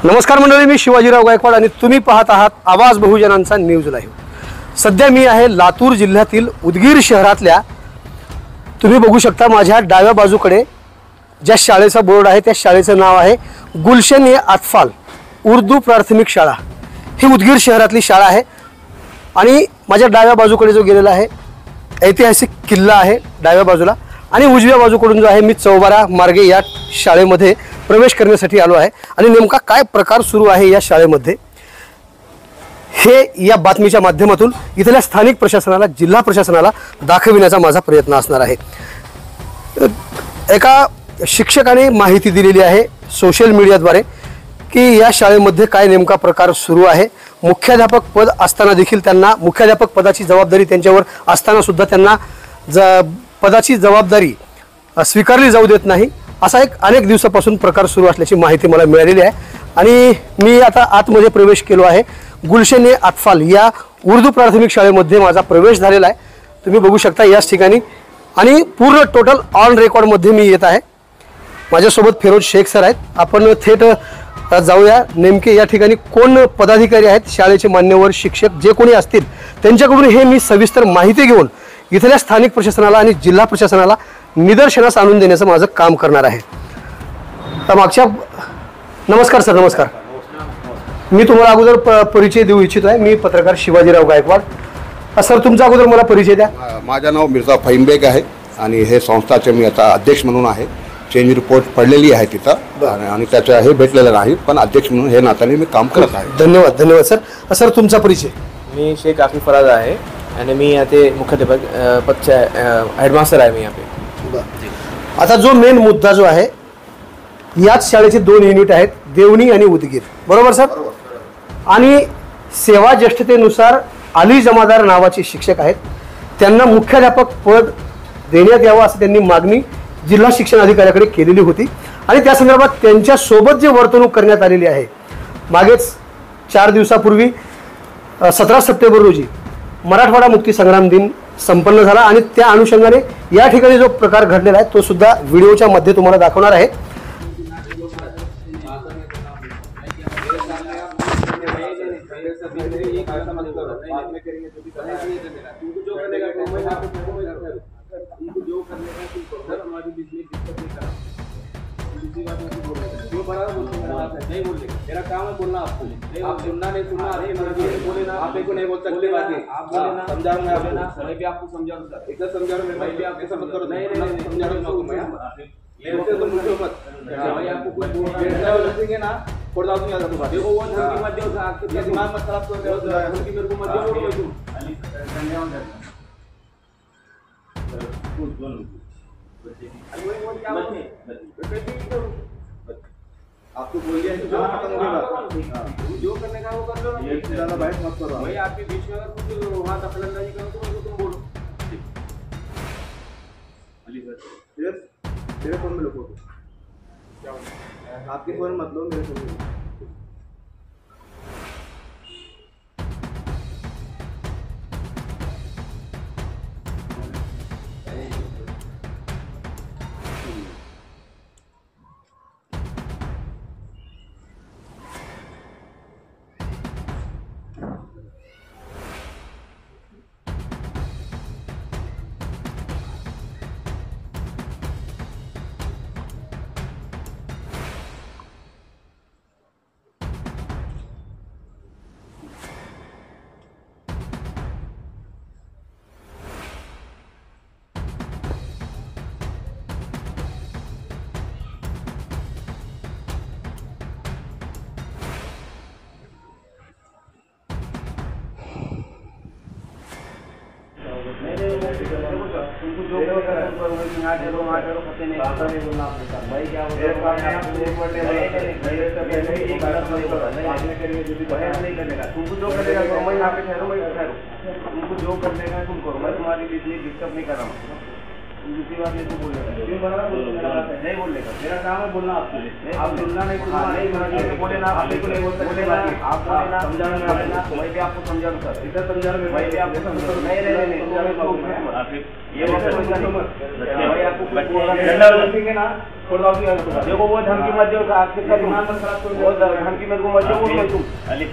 नमस्कार मंडळी, मी शिवाजीराव गायकवाड आणि तुम्ही पाहत आहात आवाज बहुजनांचा न्यूज लाईव्ह। सध्या मी आहे लातूर जिल्ह्यातील उदगीर शहरातल्या, तुम्ही बघू शकता माझ्या डाव्या बाजूकडे ज्या शाळेचा बोर्ड आहे त्या शाळेचं नाव आहे गुलशन-ए-अत्फाल उर्दू प्राथमिक शाळा। ही उदगीर शहरातली शाळा आहे आणि माझ्या डाव्या बाजूकडे जो गेलेला आहे ऐतिहासिक किल्ला आहे डाव्या बाजूला, आणि उजव्या बाजूकडून जो आहे मी चौबारा मार्गे या शाळेमध्ये प्रवेश करण्यासाठी आलो आहे। आणि नेमका काय प्रकार सुरू आहे या शाळेमध्ये हे या बातमीच्या माध्यमातून इथल्या स्थानिक प्रशासनाला, जिल्हा प्रशासनाला दाखविण्याचा माझा प्रयत्न असणार आहे। एका शिक्षकाने माहिती दिलेली आहे सोशल मीडियाद्वारे की या शाळेमध्ये काय नेमका प्रकार सुरू आहे। मुख्याध्यापक पद असताना देखील त्यांना मुख्याध्यापक पदाची जबाबदारी त्यांच्यावर असताना सुद्धा त्यांना पदाची जबाबदारी स्वीकारली जाऊ देत नाही, असा एक अनेक दिवसापासून प्रकार सुरू असल्याची माहिती मला मिळालेली आहे। आणि मी आता आतमध्ये प्रवेश केलो आहे। गुलशन-ए-अत्फाल या उर्दू प्राथमिक शाळेमध्ये माझा प्रवेश झालेला आहे, तुम्ही बघू शकता याच ठिकाणी। आणि पूर्ण टोटल ऑन रेकॉर्डमध्ये मी येत आहे। माझ्यासोबत फिरोज शेख सर आहेत, आपण थेट जाऊया नेमके या ठिकाणी कोण पदाधिकारी आहेत, शाळेचे मान्यवर शिक्षक जे कोणी असतील त्यांच्याकडून हे मी सविस्तर माहिती घेऊन इथल्या स्थानिक प्रशासनाला आणि जिल्हा प्रशासनाला निदर्शनास आणून देण्याचं माझं काम करणार आहे। तर मागच्या नमस्कार सर, नमस्कार। मी तुम्हाला अगोदर परिचय देऊ इच्छितो आहे। मी पत्रकार शिवाजीराव गायकवाड। सर तुमचा अगोदर मला परिचय द्या। माझं नाव मिर्झा फहीम बेग आहे आणि हे संस्थाचे मी आता अध्यक्ष म्हणून आहे। चेंज रिपोर्ट पडलेली आहे तिथं आणि त्याचं हे भेटलेलं नाही, पण अध्यक्ष म्हणून हे नात्याने मी काम करत आहे। धन्यवाद, धन्यवाद सर। सर तुमचा परिचय? मी शेख आसिफ फराज आहे आणि मी आता मुख्याध्यापक पदचे हेडमास्टर आहे मी यहाँ पे। आता जो मेन मुद्दा जो आहे, याच शाळेचे दोन युनिट आहेत, देवणी आणि उदगीर, बरोबर सर? आणि सेवा ज्येष्ठतेनुसार अली जमादार नावाचे शिक्षक आहेत, त्यांना मुख्याध्यापक पद देण्यात यावं असं त्यांनी मागणी जिल्हा शिक्षण अधिकाऱ्याकडे केलेली होती। आणि त्या संदर्भात त्यांच्या सोबत जे वर्तणूक करण्यात आलेली आहे, मागेच 4 दिवसापूर्वी 17 सप्टेंबर रोजी मराठवाडा मुक्ती संग्राम दिन संपन्न झाला आणि त्या अनुषंगाने या ठिकाणी जो प्रकार घडलेला आहे तो सुद्धा व्हिडिओच्या मध्ये तुम्हाला दाखवणार आहे। नहीं बोलने का, मेरा काम है बोलना आपको। आप सुनना नहीं सुनना, बोले ना, आप को नहीं बोल सकते बातें। आप समझा रहा हूँ मैं आपको, मैं भी आपको समझा रहा हूँ, एकदम समझा रहा हूँ मैं भी आपको समझ करो। नहीं समझा रहा हूँ मैं, तो मुझे मत भाई, आपको कोई बोलेंगे ना छोड़ दाओ तुम, याद रखो बात। देखो वो धमकी मत दो, आपके दिमाग मत खराब करो, धमकी मेरे को मत दो तुम। आपको बोल दिया जो खत्म होगा, जो करने का वो कर लो, ये ज्यादा बहस मत करो भाई। आपके बीच में अगर कुछ वहाँ दखलंदाजी करो तो तुम बोलो। अली सर तेरे फोन में लो फोटो, क्या आपके फोन मत लो, मेरे फोन में। तुमको जो नहीं बोलना भाई, क्या तुमको जो करने का मैं यहाँ पे ठहरो, मैं ठहरो, तुमको जो करने का तुम करो, मैं तुम्हारी बीच में डिस्टर्ब नहीं कर रहा हूँ। दूसरी बात मेरे को बोलने का क्यों बना नहीं बोलने का मेरा काम है बोलना आपको आप सुनना नहीं सुनना नहीं बोले ना आप को नहीं बोल सकते आप बोले ना समझाना मैं भी आपको समझा दूँ सर इधर समझा मैं भी आपको समझा नहीं ये भाई आपको ना थोड़ा देखो वो धमकी मत दो आपके साथ दिमाग मत खराब करो वो धमकी मेरे को मत दो वो तुम अली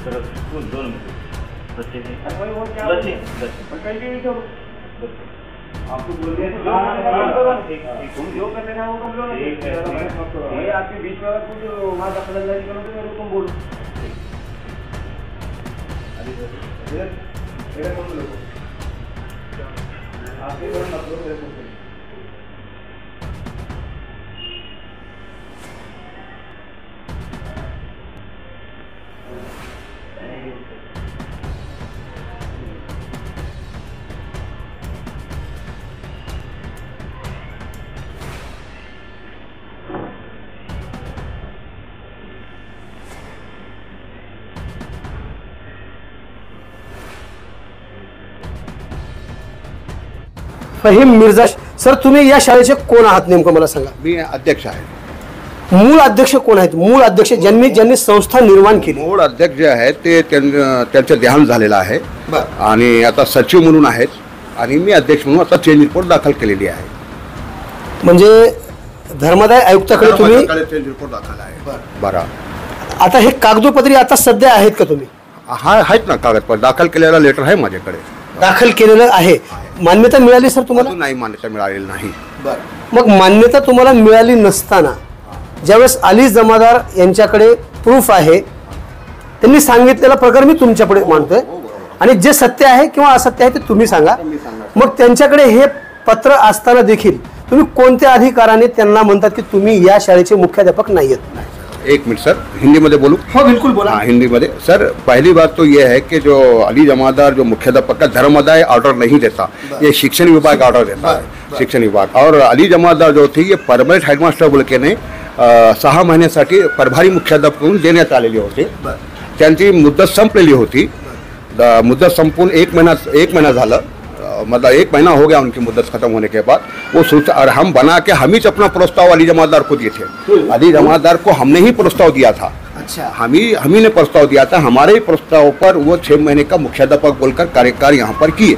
सर दोनों बच्चे आपको बोल रहे तुम जो करने का वो कर लो मैं आपके बीच में अगर कुछ वहाँ दखलंदाजी करो तो मेरे को तुम बोलो आपके फहीम मिर्झा सर, तुम्ही या शाळेचे कोण आहात नेमकं मला सांगा. मी अध्यक्ष आहे. मूळ अध्यक्ष कोण आहेत? मूळ अध्यक्ष ज्यांनी संस्था निर्माण केली. मूळ अध्यक्ष जे आहेत ते त्यांचं देहांत झालेलं आहे आणि आता सचिव म्हणून आहेत आणि मी अध्यक्ष म्हणून आता चेंज रिपोर्ट दाखल केलेली आहे. म्हणजे धर्मादाय आयुक्ताकडे तुम्ही चेंज रिपोर्ट दाखल आहे. बरं, आता हे कागदोपत्री आता सध्या आहेत का तुम्ही? हा आहेत ना कागदपत्र दाखल केलेला लेटर आहे माझ्याकडे. दाखल केलेलं आहे. मान्यता मिळाली सर तुम्हाला? नाही, मान्यता मिळालेली नाही. मग मान्यता तुम्हाला मिळाली नसताना ज्यावेळेस अली जमादार यांच्याकडे प्रूफ आहे, त्यांनी सांगितलेला प्रकार मी तुमच्यापुढे मांडतोय आणि जे सत्य आहे किंवा असत्य आहे ते तुम्ही सांगा. मग त्यांच्याकडे हे पत्र असताना देखील तुम्ही कोणत्या अधिकाराने त्यांना म्हणतात की तुम्ही या शाळेचे मुख्याध्यापक नाही आहेत? एक मिनट सर, हिंदी में बोलूँ? हाँ बिल्कुल बोला. हाँ, हिंदी में. सर पहली बात तो ये है कि जो अली जमादार जो मुख्याध्यापक का धर्मादाय ऑर्डर नहीं देता, ये शिक्षण विभाग ऑर्डर देता है. शिक्षण विभाग. और अली जमादार जो थी ये परमनंट हेडमास्टर बोल के 6 महिन्यासाठी प्रभारी मुख्याध्यापक म्हणून देण्यात आलेली होती. त्यांची मुदत संपलेली होती. मुदत संपून एक महीना झाला, मतलब 1 महीना हो गया उनकी मुद्दत खत्म होने के बाद. वो सोचा और हम बना के हम ही अपना प्रस्ताव अली जमादार को दिए थे. अली जमादार को हमने ही प्रस्ताव दिया था. अच्छा. हम ही ने प्रस्ताव दिया था. हमारे ही प्रस्ताव पर वो 6 महीने का मुख्याध्यापक बोलकर कार्यकाल यहाँ पर किए.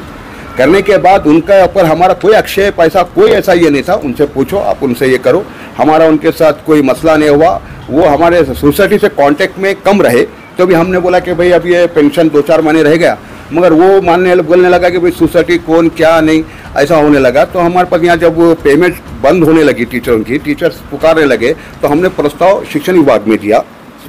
करने के बाद उनका ऊपर हमारा कोई अक्षय पैसा कोई ऐसा ये नहीं था. उनसे पूछो, आप उनसे ये करो. हमारा उनके साथ कोई मसला नहीं हुआ. वो हमारे सोसाइटी से कांटेक्ट में कम रहे तो भी हमने बोला कि भाई अब ये पेंशन 2-4 महीने रह गया, मगर वो बोलने लगा कि भाई सोसाइटी कौन क्या नहीं, ऐसा होने लगा. तो हमारे पास यहाँ जब वो पेमेंट बंद होने लगी टीचरों की, टीचर्स पुकारने लगे, तो हमने प्रस्ताव शिक्षण विभाग में दिया,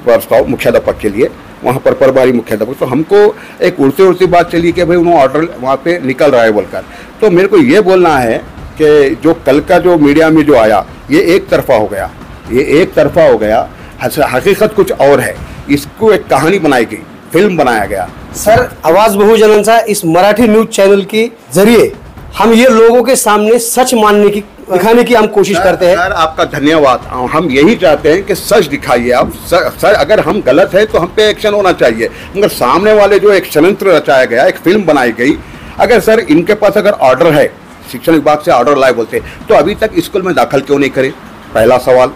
प्रस्ताव मुख्याध्यापक के लिए, वहाँ पर प्रभारी मुख्याध्यापक. तो हमको एक उड़ती बात चली कि भाई उन्होंने ऑर्डर वहाँ पे निकल रहा है बोलकर. तो मेरे को ये बोलना है कि जो कल का जो मीडिया में जो आया ये एक तरफा हो गया. ये एक तरफा हो गया. हकीकत कुछ और है. इसको एक कहानी बनाई गई, फिल्म बनाया गया. सर, आवाज बहुजनता इस मराठी न्यूज चैनल के जरिए हम ये लोगों के सामने सच दिखाने की हम कोशिश करते हैं. सर आपका धन्यवाद. हम यही चाहते हैं कि सच दिखाइए आप. सर अगर हम गलत है तो हम पे एक्शन होना चाहिए, मगर सामने वाले जो एक षड्यंत्र रचाया गया, एक फिल्म बनाई गई, अगर सर इनके पास अगर ऑर्डर है, शिक्षण विभाग से ऑर्डर लाए बोलते, तो अभी तक स्कूल में दाखिल क्यों नहीं करे? पहला सवाल.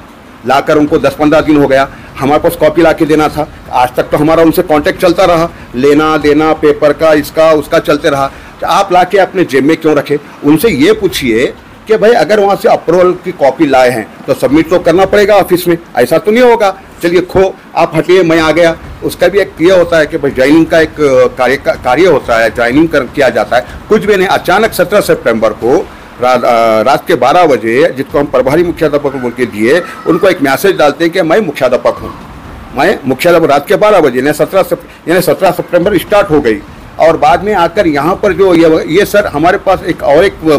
लाकर उनको 10-15 दिन हो गया, हमारे पास कॉपी ला के देना था. आज तक तो हमारा उनसे कांटेक्ट चलता रहा, लेना देना पेपर का इसका उसका चलते रहा. तो आप ला के अपने जेब में क्यों रखे? उनसे ये पूछिए कि भाई अगर वहाँ से अप्रूवल की कॉपी लाए हैं तो सबमिट तो करना पड़ेगा ऑफिस में. ऐसा तो नहीं होगा चलिए खो आप हटिए मैं आ गया. उसका भी एक ये होता है कि भाई ज्वाइनिंग का एक कार्य होता है, ज्वाइनिंग किया जाता है. कुछ भी नहीं. अचानक 17 सितंबर को रात के 12 बजे जिसको हम प्रभारी मुख्याध्यापक बोल के दिए, उनको एक मैसेज डालते हैं कि मैं मुख्याध्यापक हूँ. मैं मुख्याध्यापक रात के 12 बजे यानी 17 सितंबर स्टार्ट हो गई. और बाद में आकर यहाँ पर जो ये सर हमारे पास एक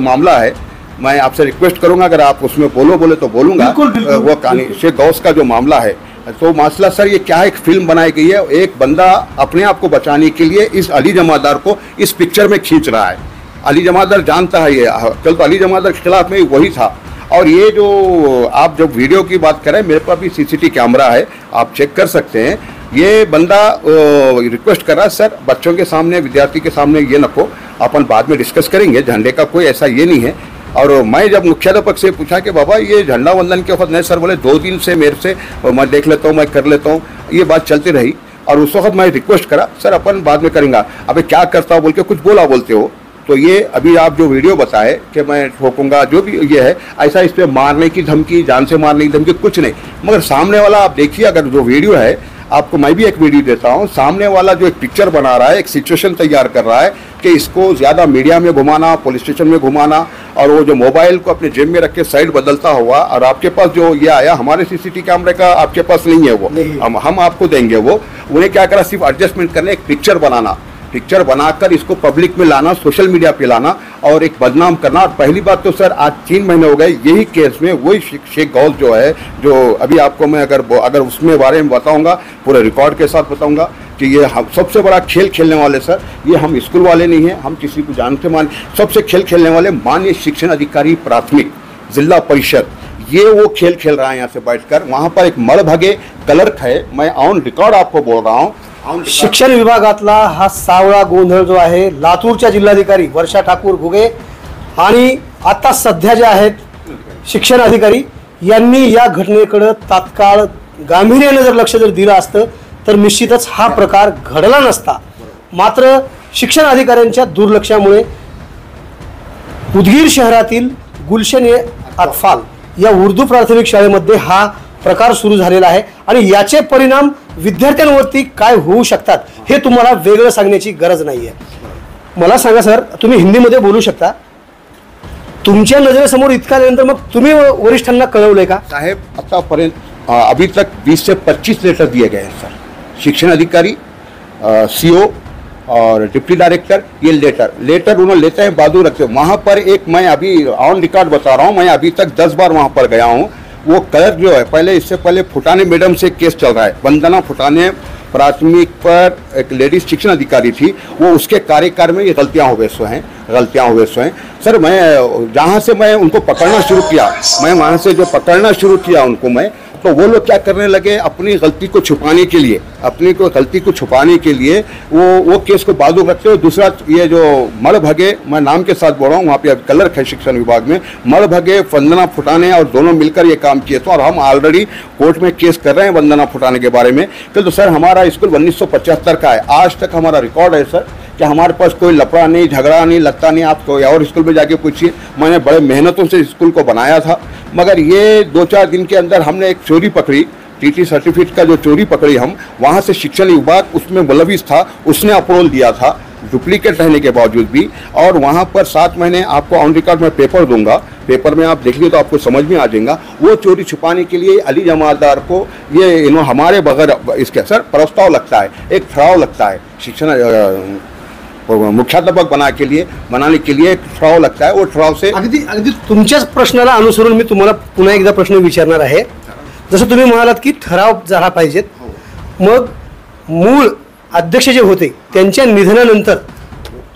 मामला है. मैं आपसे रिक्वेस्ट करूंगा अगर आप उसमें बोले तो बोलूँगा. वो कहानी शेख गौस का जो मामला है, तो मसला सर ये क्या है, एक फिल्म बनाई गई है. एक बंदा अपने आप को बचाने के लिए इस अली जमादार को इस पिक्चर में खींच रहा है. अली जमादार जानता है ये, कल तो अली जमादार के खिलाफ में वही था. और ये जो आप जब वीडियो की बात करें, मेरे पास भी CCTV कैमरा है, आप चेक कर सकते हैं. ये बंदा रिक्वेस्ट कर रहा है सर बच्चों के सामने, विद्यार्थी के सामने ये नको. अपन बाद में डिस्कस करेंगे, झंडे का कोई ऐसा ये नहीं है। और मैं जब मुख्याध्यापक से पूछा कि बाबा ये झंडा वंदन के वक्त, नहीं सर बोले 2 दिन से मेरे से मैं देख लेता हूँ, मैं कर लेता हूँ, ये बात चलती रही। और उस वक्त मैं रिक्वेस्ट करा, सर अपन बाद में करेंगे, अबे क्या करता हो बोल के कुछ बोलते हो। तो ये अभी आप जो वीडियो बताए कि मैं ठोकूंगा, जो भी ये है, ऐसा इस पर मारने की धमकी, जान से मारने की धमकी कुछ नहीं। मगर सामने वाला आप देखिए, अगर जो वीडियो है, आपको मैं भी एक वीडियो देता हूँ, सामने वाला जो एक पिक्चर बना रहा है, एक सिचुएशन तैयार कर रहा है कि इसको ज़्यादा मीडिया में घुमाना, पुलिस स्टेशन में घुमाना, और वो जो मोबाइल को अपने जेब में रख के साइड बदलता हुआ, और आपके पास जो ये आया, हमारे सीसीटीवी कैमरे का आपके पास नहीं है वो, हम आपको देंगे वो। उन्हें क्या करा, सिर्फ एडजस्टमेंट करने, एक पिक्चर बनाना, पिक्चर बनाकर इसको पब्लिक में लाना, सोशल मीडिया पे लाना और एक बदनाम करना। और पहली बात तो सर, आज 3 महीने हो गए यही केस में, वही शेख गौस जो है, जो अभी आपको मैं अगर उसमें बारे में बताऊंगा, पूरे रिकॉर्ड के साथ बताऊंगा कि ये हम सबसे बड़ा खेल खेलने वाले सर, ये हम स्कूल वाले नहीं हैं, हम किसी को जानते मान, सबसे खेल खेलने वाले माननीय शिक्षण अधिकारी प्राथमिक जिला परिषद, ये वो खेल खेल रहा है यहाँ से बैठकर। वहाँ पर एक मळभगे क्लर्क है, मैं ऑन रिकॉर्ड आपको बोल रहा हूँ। शिक्षण विभागातला हा सावळा गोंधळ जो आहे, लातूरच्या जिल्हाधिकारी वर्षा ठाकूर घुगे आणि आता सध्या जे आहेत शिक्षण अधिकारी यांनी या घटनेकडे तात्काळ गांभीर्याने जर लक्ष जर दिलं असतं तर निश्चितच हा प्रकार घडला नसता। मात्र शिक्षण अधिकाऱ्यांच्या दुर्लक्षामुळे उदगीर शहरातील गुलशन ए अतफाल या उर्दू प्राथमिक शाळेमध्ये हा प्रकार सुरू झालेला आहे आणि याचे परिणाम विद्यार्थ्यांवरती काय होऊ शकतात हे तुम्हाला वेगळं सांगण्याची गरज नाहीये। मला सांगा सर, तुम्ही हिंदीमध्ये बोलू शकता, तुमच्या नजरेसमोर इतका आल्यानंतर मग तुम्ही वरिष्ठांना कळवलंय का? साहेब, आतापर्यंत अभी तक 20 से 25 लेटर दिए गए हैं सर, शिक्षण अधिकारी, सीओ और डिप्टी डायरेक्टर, ये लेटर उन्होंने लेते हैं, बाजू रखते हैं। वहाँ पर एक, मैं अभी ऑन रिकॉर्ड बता रहा हूँ, मैं अभी तक 10 बार वहाँ पर गया हूँ। वो क्लर्क जो है, पहले इससे पहले फुटाने मैडम से केस चल रहा है, वंदना फुटाने प्राथमिक पर एक लेडीज शिक्षण अधिकारी थी, वो उसके कार्यकाल में ये गलतियां हुए सो हैं सर। मैं जहाँ से मैं उनको पकड़ना शुरू किया, मैं वहाँ से जो पकड़ना शुरू किया उनको मैं, तो वो लोग क्या करने लगे, अपनी गलती को छुपाने के लिए, वो केस को बाजू रखते हो। दूसरा, ये जो मळभगे, मैं नाम के साथ बोल रहा हूँ, वहाँ पे क्लर्क है शिक्षण विभाग में, मळभगे वंदना फुटाने और दोनों मिलकर ये काम किए। तो और हम ऑलरेडी कोर्ट में केस कर रहे हैं वंदना फुटाने के बारे में। तो सर, हमारा स्कूल 1975 का है, आज तक हमारा रिकॉर्ड है सर कि हमारे पास कोई लफड़ा नहीं, झगड़ा नहीं, लगता नहीं। आप कोई और स्कूल में जाके पूछिए, मैंने बड़े मेहनतों से स्कूल को बनाया था, मगर ये 2-4 दिन के अंदर हमने एक चोरी पकड़ी, टीटी सर्टिफिकेट का जो चोरी पकड़ी हम, वहाँ से शिक्षण विभाग उसमें मुलविस था, उसने अप्रूवल दिया था डुप्लीकेट रहने के बावजूद भी। और वहाँ पर 7 महीने आपको ऑन रिकॉर्ड में पेपर दूंगा, पेपर में आप देखिए तो आपको समझ में आ जाएगा। वो चोरी छुपाने के लिए अली जमादार को ये हमारे बगैर इसके सर प्रस्ताव लगता है, एक ठहराव लगता है, शिक्षण मुख्याध्यापक बनाने के लिए एक ठराव लगता है। वो ठराव से अगदी तुमच्याच प्रश्नाला अनुसरून मी तुम्हाला पुन्हा एकदा प्रश्न विचारणार आहे। जसं तुम्ही म्हणालात की ठराव झाला पाहिजेत, मग मूळ अध्यक्ष जे होते त्यांच्या निधनानंतर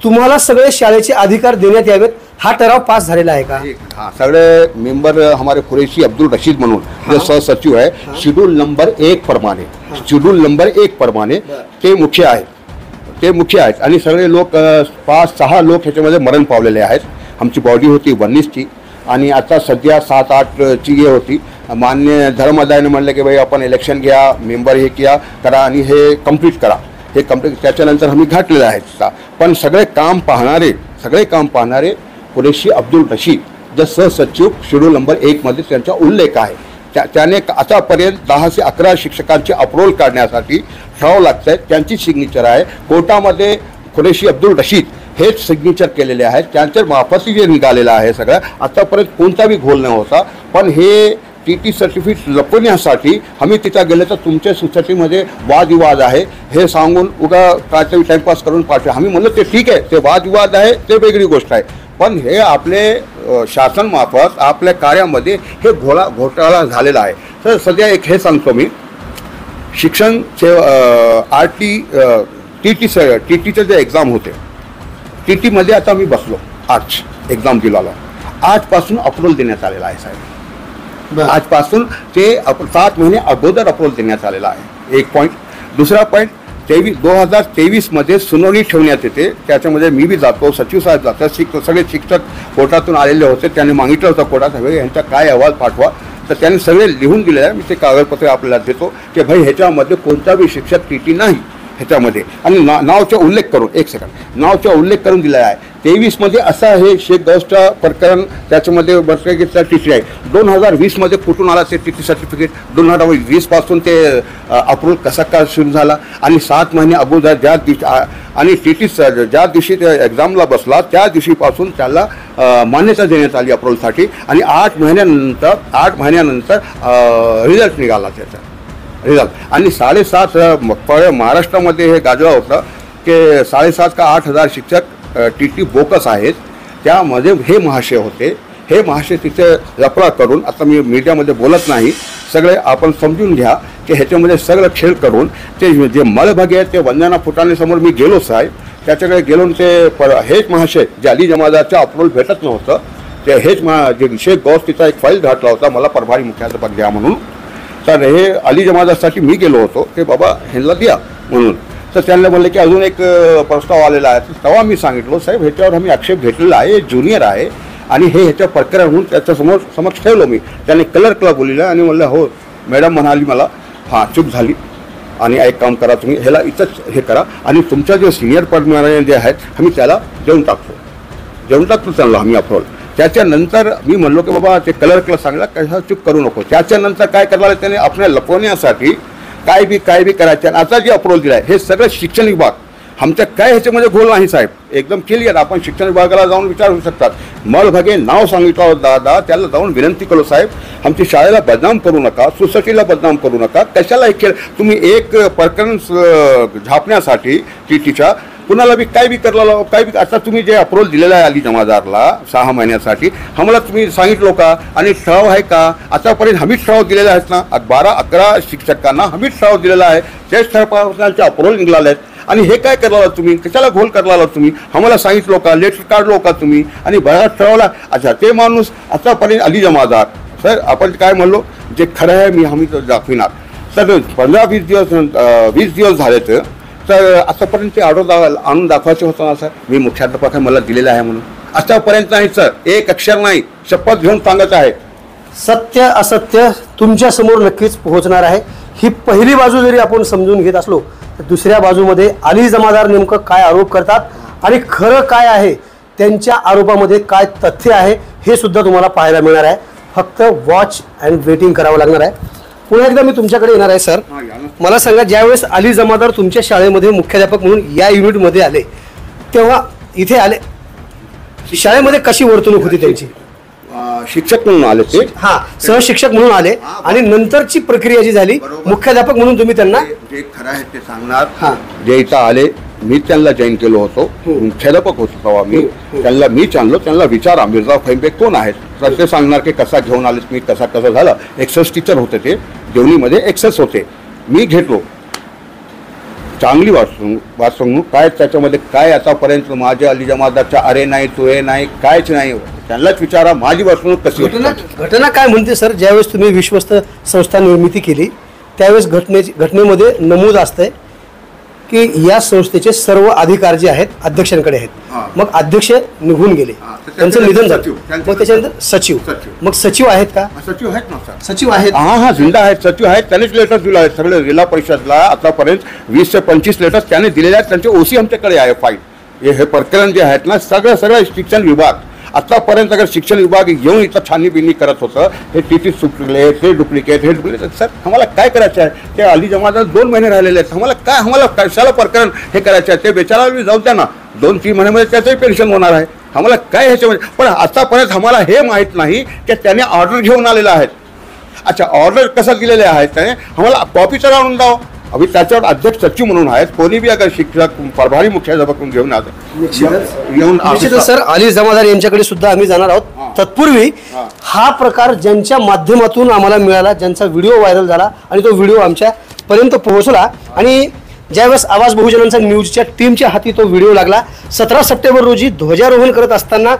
तुम्हाला सगळे शाळेचे अधिकार देण्यात यावेत, हा ठराव पास झालेला आहे का? हाँ, सगळे मेंबर हमारे कुरैशी अब्दुल रशीद म्हणून जो सहसचिव है, शेड्यूल नंबर 1 प्रमाणे ते मुख्य आहेत आणि सगळे लोक 5-6 लोक ह्याच्यामध्ये मरण पावलेले आहेत। आमची बॉडी होती 19ची आणि आता सध्या 7-8ची हे होती। मान्य धर्मदायने म्हणले की भाई आपण इलेक्शन घ्या, मेंबर हे करा आणि हे कंप्लीट करा, त्याच्यानंतर आम्ही घातलेलं आहे। पण सगळे काम पाहणारे कुरैशी अब्दुल रशीद जे सहसचिव शेड्यूल नंबर 1 मध्ये त्यांचा उल्लेख आहे। त्याने आतापर्यंत 10 से 11 शिक्षकांचे अप्रूवल काढण्यासाठी ठराव लागत, त्यांची सिग्नेचर आहे कोर्टामध्ये। कुरैशी अब्दुल रशीद हेच सिग्नेचर केलेले आहेत, त्यांच्या मार्फत जे निघालेलं आहे सगळं। आतापर्यंत कोणताही घोल न होता, पण हे टीटी सर्टिफिकेट लपवण्यासाठी आम्ही तिथं गेले तर तुमच्या सोसायटीमध्ये वादविवाद आहे हे सांगून उगा काहीतरी टाइमपास करून पाठवा। आम्ही म्हणलं ते ठीक आहे, ते वादविवाद आहे ते वेगळी गोष्ट आहे, पण हे आपले शासनमार्फत आपल्या कार्यामध्ये हे घोटाळा झालेला आहे। तर सध्या एक हे सांगतो मी, शिक्षण टीटीचे जे एक्झाम होते, टीटीमध्ये आता मी बसलो, आज एक्झाम दिला, आजपासून अप्रूवल देण्यात आलेला आहे साहेब। आजपासून ते 7 महिने अगोदर अप्रूवल देण्यात आलेला आहे, एक पॉईंट। दुसरा पॉईंट, 2023मध्ये सुनावणी ठेवण्यात येते. त्याच्यामध्ये मी बी जातो, सचिव साहेब जातात, सगळे शिक्षक कोर्टातून आलेले होते. त्यांनी मागितलं होतं कोर्टात हवे यांचा काय अहवाल पाठवा, तर त्यांनी सगळे लिहून दिले आहे. मी ते कागदपत्र आपल्याला देतो की भाई ह्याच्यामध्ये कोणता बी शिक्षक टीटी नाही ह्याच्यामध्ये. आणि नावचा उल्लेख करून नावचा उल्लेख करून दिला आहे. 23मध्ये असं आहे शेख गौसचं प्रकरण, त्याच्यामध्ये बसचा टीटी आहे. 2020मध्ये कुठून आला ते टीटी सर्टिफिकेट, 2020 पासून ते अप्रूव्ह कसा काय सुरू झाला. आणि 7 महिने अगोदर ज्या दिवशी आणि टीटी ज्या दिवशी एक्झामला बसला त्या दिवशीपासून त्याला मान्यता देण्यात आली अप्रूव्हसाठी. आणि 8 महिन्यानंतर रिझल्ट निघाला त्याचा रिझल्ट. आणि 7.5 महाराष्ट्रामध्ये हे गाजलं होतं की 7.5 का 8,000 शिक्षक टीटी बोकस आहेत. त्यामध्ये हे महाशय होते. हे महाशय तिथे लफडा करून, आता मी मीडियामध्ये बोलत नाही, सगळे आपण समजून घ्या की ह्याच्यामध्ये सगळं खेळ करून ते जे मळभगे आहेत ते वंदना फुटाणेसमोर मी गेलो साहेब, त्याच्याकडे गेलो. ते हेच महाशय जे अली जमादारचं अप्रूव्हल भेटत नव्हतं, ते हेच जे शेख गौस तिचा एक फाईल घातला होता मला प्रभारी मुख्याध्यापक द्या म्हणून. तर हे अली जमादारसाठी मी गेलो होतो की बाबा ह्यांना द्या म्हणून. तर त्यांना म्हणलं की अजून एक प्रस्ताव आलेला आहे. तेव्हा मी सांगितलं साहेब ह्याच्यावर आम्ही आक्षेप घेतलेला आहे, ज्युनियर आहे आणि हे ह्याच्या प्रकरण म्हणून त्याच्यासमोर समक्ष ठेवलं मी. त्याने क्लर्कला बोललेलं आणि म्हणलं हो मॅडम म्हणाली मला हां चूक झाली आणि एक काम करा तुम्ही ह्याला इथंच हे करा आणि तुमच्या जे सिनियर पदमाने जे आहेत आम्ही त्याला देऊन टाकतो त्यांना आम्ही अप्रूव्हल. त्याच्यानंतर मी म्हणलो की बाबा ते क्लर्कला सांगला कशा चूक करू नको. त्याच्यानंतर काय करणार त्याने आपल्याला लपवण्यासाठी काय बी करायचं. आणि आता जे अप्रूव्हल दिलं आहे हे सगळं शिक्षण विभाग, आमच्या काय ह्याच्यामध्ये घोल नाही साहेब, एकदम क्लिअर. आपण शिक्षण विभागाला जाऊन विचारू शकतात. मळभगे नाव सांगितलं दादा, त्याला जाऊन विनंती करू साहेब आमची शाळेला बदनाम करू नका, सोसायटीला बदनाम करू नका. कशाला एक खेळ तुम्ही एक प्रकरण झापण्यासाठी टीटीच्या कुणाला बी काय बी आता तुम्ही जे अप्रूव्हल दिलेलं आहे अली जमादारला 6 महिन्यासाठी आम्हाला तुम्ही सांगितलं का. आणि ठराव आहे का आतापर्यंत आम्हीच ठराव दिलेले आहेत ना. 12-11 शिक्षकांना आम्हीच ठराव दिलेला आहे. तेच ठरावाचे अप्रूव्हल निघाले आहेत. आणि हे काय करला तुम्ही, कशाला घोल करला तुम्ही, आम्हाला सांगितलं का, लेटर काढलो का तुम्ही आणि बघा ठरवला. अच्छा ते माणूस आतापर्यंत अली जमादार सर आपण काय म्हणलो जे खरं आहे आम्ही दाखविणार. तर 15-20 दिवस झाले तर आतापर्यंत ते ऑर्डर आणून दाखवायचे होतं ना सर. मी मुख्याध्यापक मला दिलेलं आहे म्हणून आतापर्यंत नाही सर, एक अक्षर नाही, शपथ घेऊन सांगत आहे. सत्य असत्य तुमच्या समोर नक्कीच पोहोचणार आहे. ही पहिली बाजू जरी आपण समजून घेत असलो तर दुसऱ्या बाजूमध्ये अली जमादार नेमकं काय आरोप करतात आणि खरं काय आहे, त्यांच्या आरोपामध्ये काय तथ्य आहे हे सुद्धा तुम्हाला पाहायला मिळणार आहे. फक्त वॉच अँड वेटिंग करावं लागणार आहे. पुन्हा एकदा मी तुमच्याकडे येणार आहे सर. मला सांगा ज्यावेळेस अली जमादार तुमच्या शाळेमध्ये मुख्याध्यापक म्हणून या युनिटमध्ये आले तेव्हा इथे आले शाळेमध्ये कशी वर्तणूक होती त्यांची? शिक्षक म्हणून आले ते, हा सहशिक्षक म्हणून आले आणि नंतरची प्रक्रिया जी झाली मुख्याध्यापक म्हणून तुम्ही त्यांना जे खरं आहे ते सांगणार. जे इथं आले मी त्यांना जॉईन केलो होतो, मुख्याध्यापक होतो तेव्हा मी मीच आणलो. त्यांना विचारा मिर्झा फैंबे कोण आहेत तर ते सांगणार की कसा घेऊन आलेस मी, कसं झालं. एक्सेस टीचर होते ते देवणीमध्ये एक्सेस होते. मी घेतलो चांगली वाचवणूक काय त्याच्यामध्ये काय आतापर्यंत माझ्या अली जमादारच्या अरे नाही तुरे नाही कायच नाही. त्यांनाच विचारा माझी वर्तणूक कशी. घटना काय म्हणते सर? ज्यावेळेस तुम्ही विश्वस्त संस्था निर्मिती केली त्यावेळेस घटनेमध्ये नमूद असतंय की या संस्थेचे सर्व अधिकार जे आहेत अध्यक्षांकडे आहेत. मग अध्यक्ष निघून गेले, त्यांचं निधन झालं, मग त्याच्यानंतर सचिव. मग सचिव आहेत का? सचिव आहेत ना सर, सचिव आहेत. हा जिल्हा आहेत, सचिव आहेत. त्यांनीच लेटर दिलं आहे सगळे जिल्हा परिषदला. आतापर्यंत 20 ते 25 लेटर्स त्यांनी दिलेले आहेत. त्यांचे ओसी आमच्याकडे आहे फाईल. हे प्रकरण जे आहेत ना सगळं शिक्षण विभाग आतापर्यंत अगर शिक्षण विभाग येऊन इथं छाननीबिनी करत होतं हे टीटी सुटले हे डुप्लिकेट सर आम्हाला काय करायचं आहे. ते अली जमादार 2 महिने राहिलेले आहेत. आम्हाला कशाला प्रकरण हे करायचं आहे. ते बेचाराला जाऊ द्या ना, 2-3 महिन्यामध्ये त्याचंही पेन्शन होणार आहे. आम्हाला काय ह्याच्यामध्ये पण आतापर्यंत आम्हाला हे माहीत नाही की त्याने ऑर्डर घेऊन आलेला आहे. अच्छा ऑर्डर कसं दिलेले आहेत त्याने आम्हाला कॉपी तर आणून द्यावं. अभि त्याच्यावर अध्यक्ष सचिव म्हणून आहेत. कोणी बी अगर शिक्षक प्रभारी मुख्याध्यापक घेऊन निश्चितच सर अली जमादार यांच्याकडे सुद्धा आम्ही जाणार आहोत. तत्पूर्वी हा प्रकार ज्यांच्या माध्यमातून आम्हाला मिळाला, ज्यांचा व्हिडिओ व्हायरल झाला आणि तो व्हिडिओ आमच्यापर्यंत पोहोचला आणि ज्यावेळेस आवाज बहुजनांचा न्यूजच्या टीमच्या हाती तो व्हिडिओ लागला. 17 सप्टेंबर रोजी ध्वजारोहण करत असताना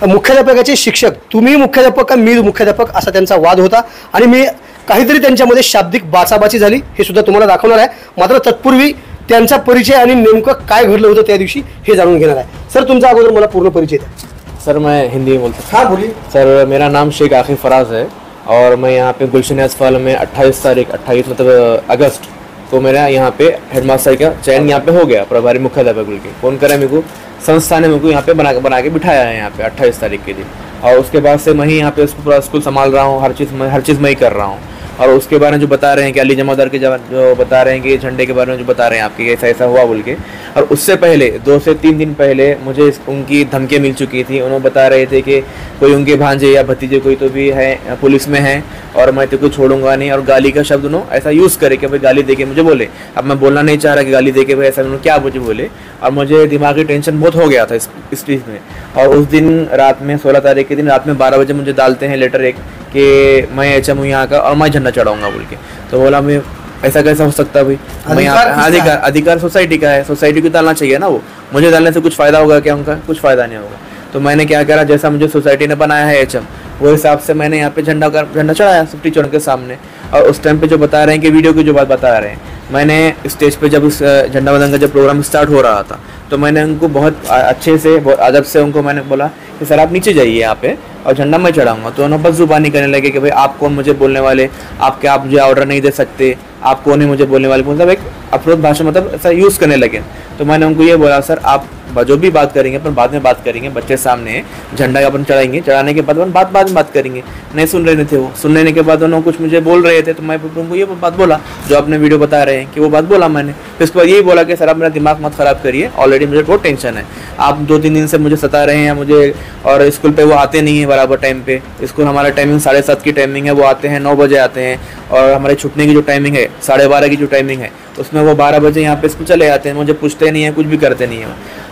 मुख्याध्यापकाचे शिक्षक, तुम्ही मुख्याध्यापक का मी मुख्याध्यापक, असा त्यांचा वाद होता आणि मी काहीतरी त्यांच्यामध्ये शाब्दिक बाचाबाची झाली हे सुद्धा तुम्हाला दाखवणार आहे. मात्र तत्पूर्वी त्यांचा परिचय आणि नेमकं काय घडलं होतं त्या दिवशी हे जाणून घेणार आहे. सर, तुमचा अगोदर मला पूर्ण परिचय द्या. सर मैं हिंदी में बोलता हूँ. हाँ बोलिए. सर मेरा नाम शेख आखिर फराज है और मैं यहाँ पे गुलशन अस्पताल में 28 मतलब अगस्त को मेरा यहाँ पे हेडमास्टर का चयन यहाँ पे हो गया, प्रभारी मुख्याध्यापक बोल के फ़ोन करा मेरे को, संस्था ने मेरे को यहाँ पे बना के बिठाया है यहाँ पे 28 तारीख के दिन. और उसके बाद से मैं ही यहाँ पे पूरा स्कूल संभाल रहा हूँ, हर चीज़ मैं ही कर रहा हूँ. और उसके बारे में जो बता रहे हैं कि अली जमादार के जो बता रहे हैं कि झंडे के बारे में जो बता रहे हैं आपके ऐसा ऐसा हुआ बोल के, और उससे पहले 2 से 3 दिन पहले मुझे उनकी धमकियाँ मिल चुकी थी. उन्होंने बता रहे थे कि कोई उनके भांजे या भतीजे कोई तो भी है पुलिस में है और मैं तेरे को छोड़ूंगा नहीं, और गाली का शब्द उन्होंने ऐसा यूज़ करे कि भाई गाली दे के मुझे बोले. अब मैं बोलना नहीं चाह रहा कि गाली दे के भाई ऐसा उन्होंने क्या मुझे बोले, और मुझे दिमागी टेंशन बहुत हो गया था इस चीज़ में. और उस दिन रात में 16 तारीख के दिन रात में 12 बजे मुझे डालते हैं लेटर एक कि मैं HM हूँ यहाँ का और मैं झंडा चढ़ाऊंगा बोल के. तो बोला मैं ऐसा कैसा हो सकता है भाई, मैं यहाँ अधिकार सोसाइटी का है, सोसाइटी को डालना चाहिए ना, वो मुझे डालने से कुछ फ़ायदा होगा क्या? उनका कुछ फ़ायदा नहीं होगा. तो मैंने क्या करा, जैसा मुझे सोसाइटी ने बनाया है HM, वो हिसाब से मैंने यहाँ पे झंडा चढ़ाया सब टीचरों के सामने. और उस टाइम पे जो बता रहे हैं कि वीडियो की जो बात बता रहे हैं, मैंने स्टेज पे जब उस झंडा वंदन का जब प्रोग्राम स्टार्ट हो रहा था तो मैंने उनको बहुत अच्छे से बहुत अदब से उनको मैंने बोला कि सर आप नीचे जाइए यहाँ पे और झंडा मैं चढ़ाऊंगा. तो उन्होंने बस जुबानी करने लगे कि भाई आप कौन मुझे बोलने वाले, आप क्या आप मुझे ऑर्डर नहीं दे सकते, आप कौन है मुझे बोलने वाले, मतलब एक अफरोज भाषा मतलब ऐसा यूज़ करने लगे. तो मैंने उनको ये बोला सर आप जो भी बात करेंगे अपन बाद में बात करेंगे, बच्चे सामने झंडा अपन चढ़ाएंगे, चढ़ाने के बाद अपन बाद में बात करेंगे. नहीं सुन रहे थे वो, सुनने के बाद उन्होंने कुछ मुझे बोल रहे थे तो मैं उनको ये बात बोला जो आपने वीडियो बता रहे हैं कि वो बात बोला मैंने. फिर उसके बाद यही बोला कि सर आप मेरा दिमाग मत ख़राब करिए, ऑलरेडी मुझे बहुत टेंशन है, आप 2-3 दिन से मुझे सता रहे हैं मुझे, और स्कूल पे वो आते नहीं है बराबर टाइम पे. स्कूल हमारा टाइमिंग 7:30 की टाइमिंग है, वो आते हैं 9 बजे आते हैं, और हमारे छुटने की जो टाइमिंग है 12:30 की जो टाइमिंग है उसमें वो 12 बजे यहाँ पे स्कूल चले जाते हैं, मुझे पूछते नहीं है, कुछ भी करते नहीं है.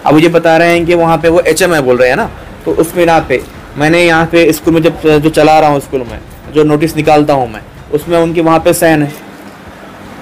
अब ये बता रहे हैं कि वहाँ पे वो HM है बोल रहे हैं ना, तो उस बिना पे मैंने यहाँ पे स्कूल में जब जो चला रहा हूँ स्कूल में जो नोटिस निकालता हूँ मैं, उसमें उनके वहाँ पे साइन है.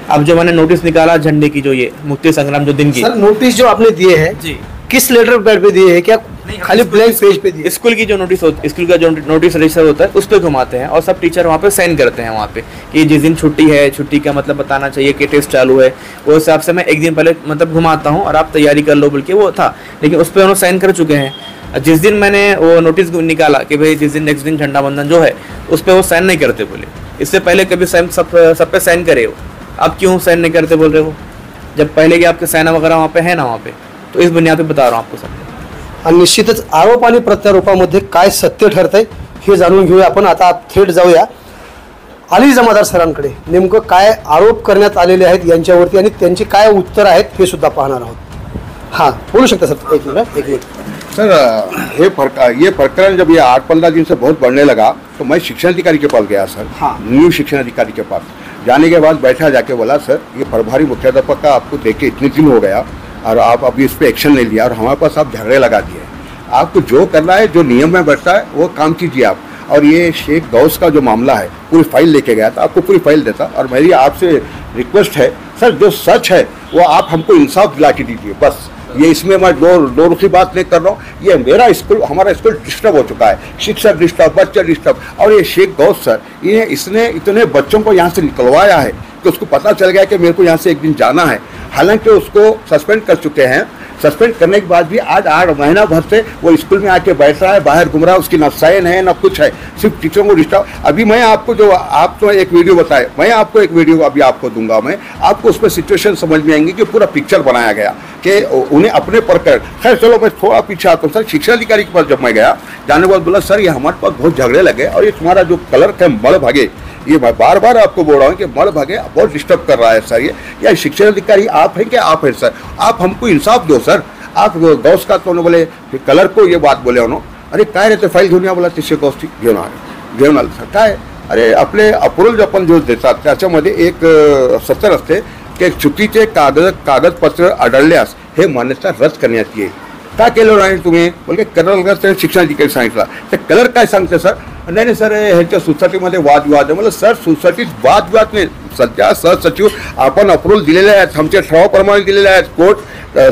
अब जो मैंने नोटिस निकाला झंडे की जो ये मुक्ति संग्राम जो दिन की, सर नोटिस जो आपने दिए हैं जी किस लेटर पैड पे दिए हैं, क्या खाली ब्लैंक पेज पे दिए? स्कूल की जो नोटिस होती, स्कूल का जो नोटिस रजिस्टर होता है उस पर घुमाते हैं और सब टीचर वहाँ पे साइन करते हैं वहाँ पे कि जिस दिन छुट्टी है, छुट्टी का मतलब बताना चाहिए कि टेस्ट चालू है. वो हिसाब से मैं एक दिन पहले मतलब घुमाता हूँ और आप तैयारी कर लो बोल के वो था, लेकिन उस पर उन्होंने साइन कर चुके हैं. जिस दिन मैंने वो नोटिस निकाला कि भाई जिस दिन नेक्स्ट दिन झंडा बंधन जो है उस पर वो साइन नहीं करते बोले. इससे पहले कभी साइन सब पे साइन करे हो, अब क्यों साइन नहीं करते बोल रहे हो, जब पहले के आपके साइन वगैरह वहाँ पे है ना वहाँ पे. तो इस बुनियाद पे बता रहा हूँ आपको सर. आणि निश्चितच आरोप आणि प्रत्यारोपामध्ये काय सत्य ठरतंय हे जाणून घेऊया आपण. आता थेट जाऊया अली जमादार सरांकडे, नेमकं काय आरोप करण्यात आलेले आहेत यांच्यावरती आणि त्यांची काय उत्तर आहेत हे सुद्धा पाहणार आहोत. हाँ बोलू शकता सर, एक मिनट. सर ये प्रकरण जब ये 8-15 दिन से बहुत बढ़ने लगा तो मैं शिक्षण अधिकारी के पास गया सर. हाँ. न्यू शिक्षण अधिकारी के पास जाने के बाद बैठा जाके बोला सर ये प्रभारी मुख्याध्यापक का आपको देखे इतने दिन हो गया और आप अभी इस पर एक्शन नहीं लिया और हमारे पास आप झगड़े लगा दिए. आपको जो करना है, जो नियम में बैठता है वो काम कीजिए आप. और ये शेख गौस का जो मामला है पूरी फाइल लेके गया था, आपको पूरी फाइल देता. और मेरी आपसे रिक्वेस्ट है सर, जो सच है वो आप हमको इंसाफ दिला के दीजिए बस. ये इसमें मैं दो रुखी बात नहीं कर रहा हूँ. ये मेरा स्कूल, हमारा स्कूल डिस्टर्ब हो चुका है, शिक्षक डिस्टर्ब, बच्चे डिस्टर्ब. और ये शेख गौस सर इसने इतने बच्चों को यहाँ से निकलवाया है कि उसको पता चल गया कि मेरे को यहाँ से एक दिन जाना है. हालांकि उसको सस्पेंड कर चुके हैं. सस्पेंड करने के बाद भी आज 8 महीना भर से वो स्कूल में आके बैठ रहा है, बाहर घूम रहा है, उसकी ना साइन है ना कुछ है, सिर्फ टीचरों को डिस्टर्ब. अभी मैं आपको जो आप तो एक वीडियो बताए, मैं आपको एक वीडियो अभी आपको दूंगा, मैं आपको उसमें सिचुएशन समझ में आएंगी कि पूरा पिक्चर बनाया गया कि उन्हें अपने प्रकरण. खैर चलो मैं थोड़ा पीछे आता हूँ सर. शिक्षा अधिकारी के पास जब मैं गया, जाने के बाद बोला सर ये हमारे पास बहुत झगड़े लगे और ये तुम्हारा जो क्लर्क है मड़ भागे, ये मैं बार बार आपको बोल रहा हूँ कि मड़ भागे बहुत डिस्टर्ब कर रहा है सर. ये या शिक्षण अधिकारी आप हैं क्या? आप हैं सर, आप हमको इंसाफ दो सर. आप गौस का तो बोले कलर को ये बात बोले उन्होंने, अरे काय रे ते फाईल घेऊन या बोला, तिसरे गौस घेऊन आले सर. काय अरे आपले अप्रूवल जो आपण जो देतात त्याच्यामध्ये एक सत्तर असते की चुकीचे कागदपत्र आढळल्यास हे मान्यता रद्द करण्यात येईल. का केलं नाही तुम्ही? बोलके कलर शिक्षण अधिकारी सांगितलं. तर कलर काय सांगते सर? नाही सर ह्यांच्या सोसायटीमध्ये वादविवाद आहे. म्हणजे सर सोसायटीत वादविवाद नाही. सध्या सहसचिव आपण अप्रूव्हल दिलेले आहेत, आमच्या ठरावाप्रमाणे दिलेले आहेत. कोर्ट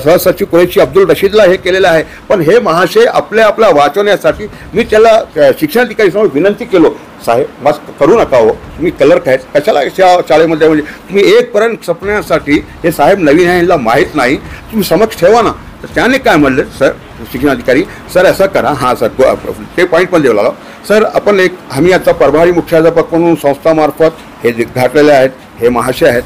सहसचिव कुरेशी अब्दुल रशीदला हे केलेलं आहे. पण हे महाशय आपल्या वाचवण्यासाठी मी त्याला शिक्षणाधिकारी समोर विनंती केलो साहेब मस्त करू नका हो, तुम्ही क्लर्क आहेत, कशाला शाळेमध्ये म्हणजे तुम्ही एकपर्यंत सपण्यासाठी हे साहेब नवीन आहे, यांना माहीत नाही, तुम्ही समक्ष ठेवा ना. तर त्याने काय म्हणलं सर शिक्षणाधिकारी, सर असं करा, हां सर ते पॉईंट पण देऊ लागलो सर, आपण एक आम्ही आता प्रभारी मुख्याध्यापक म्हणून संस्थामार्फत हे घातलेले आहेत, हे महाशय आहेत,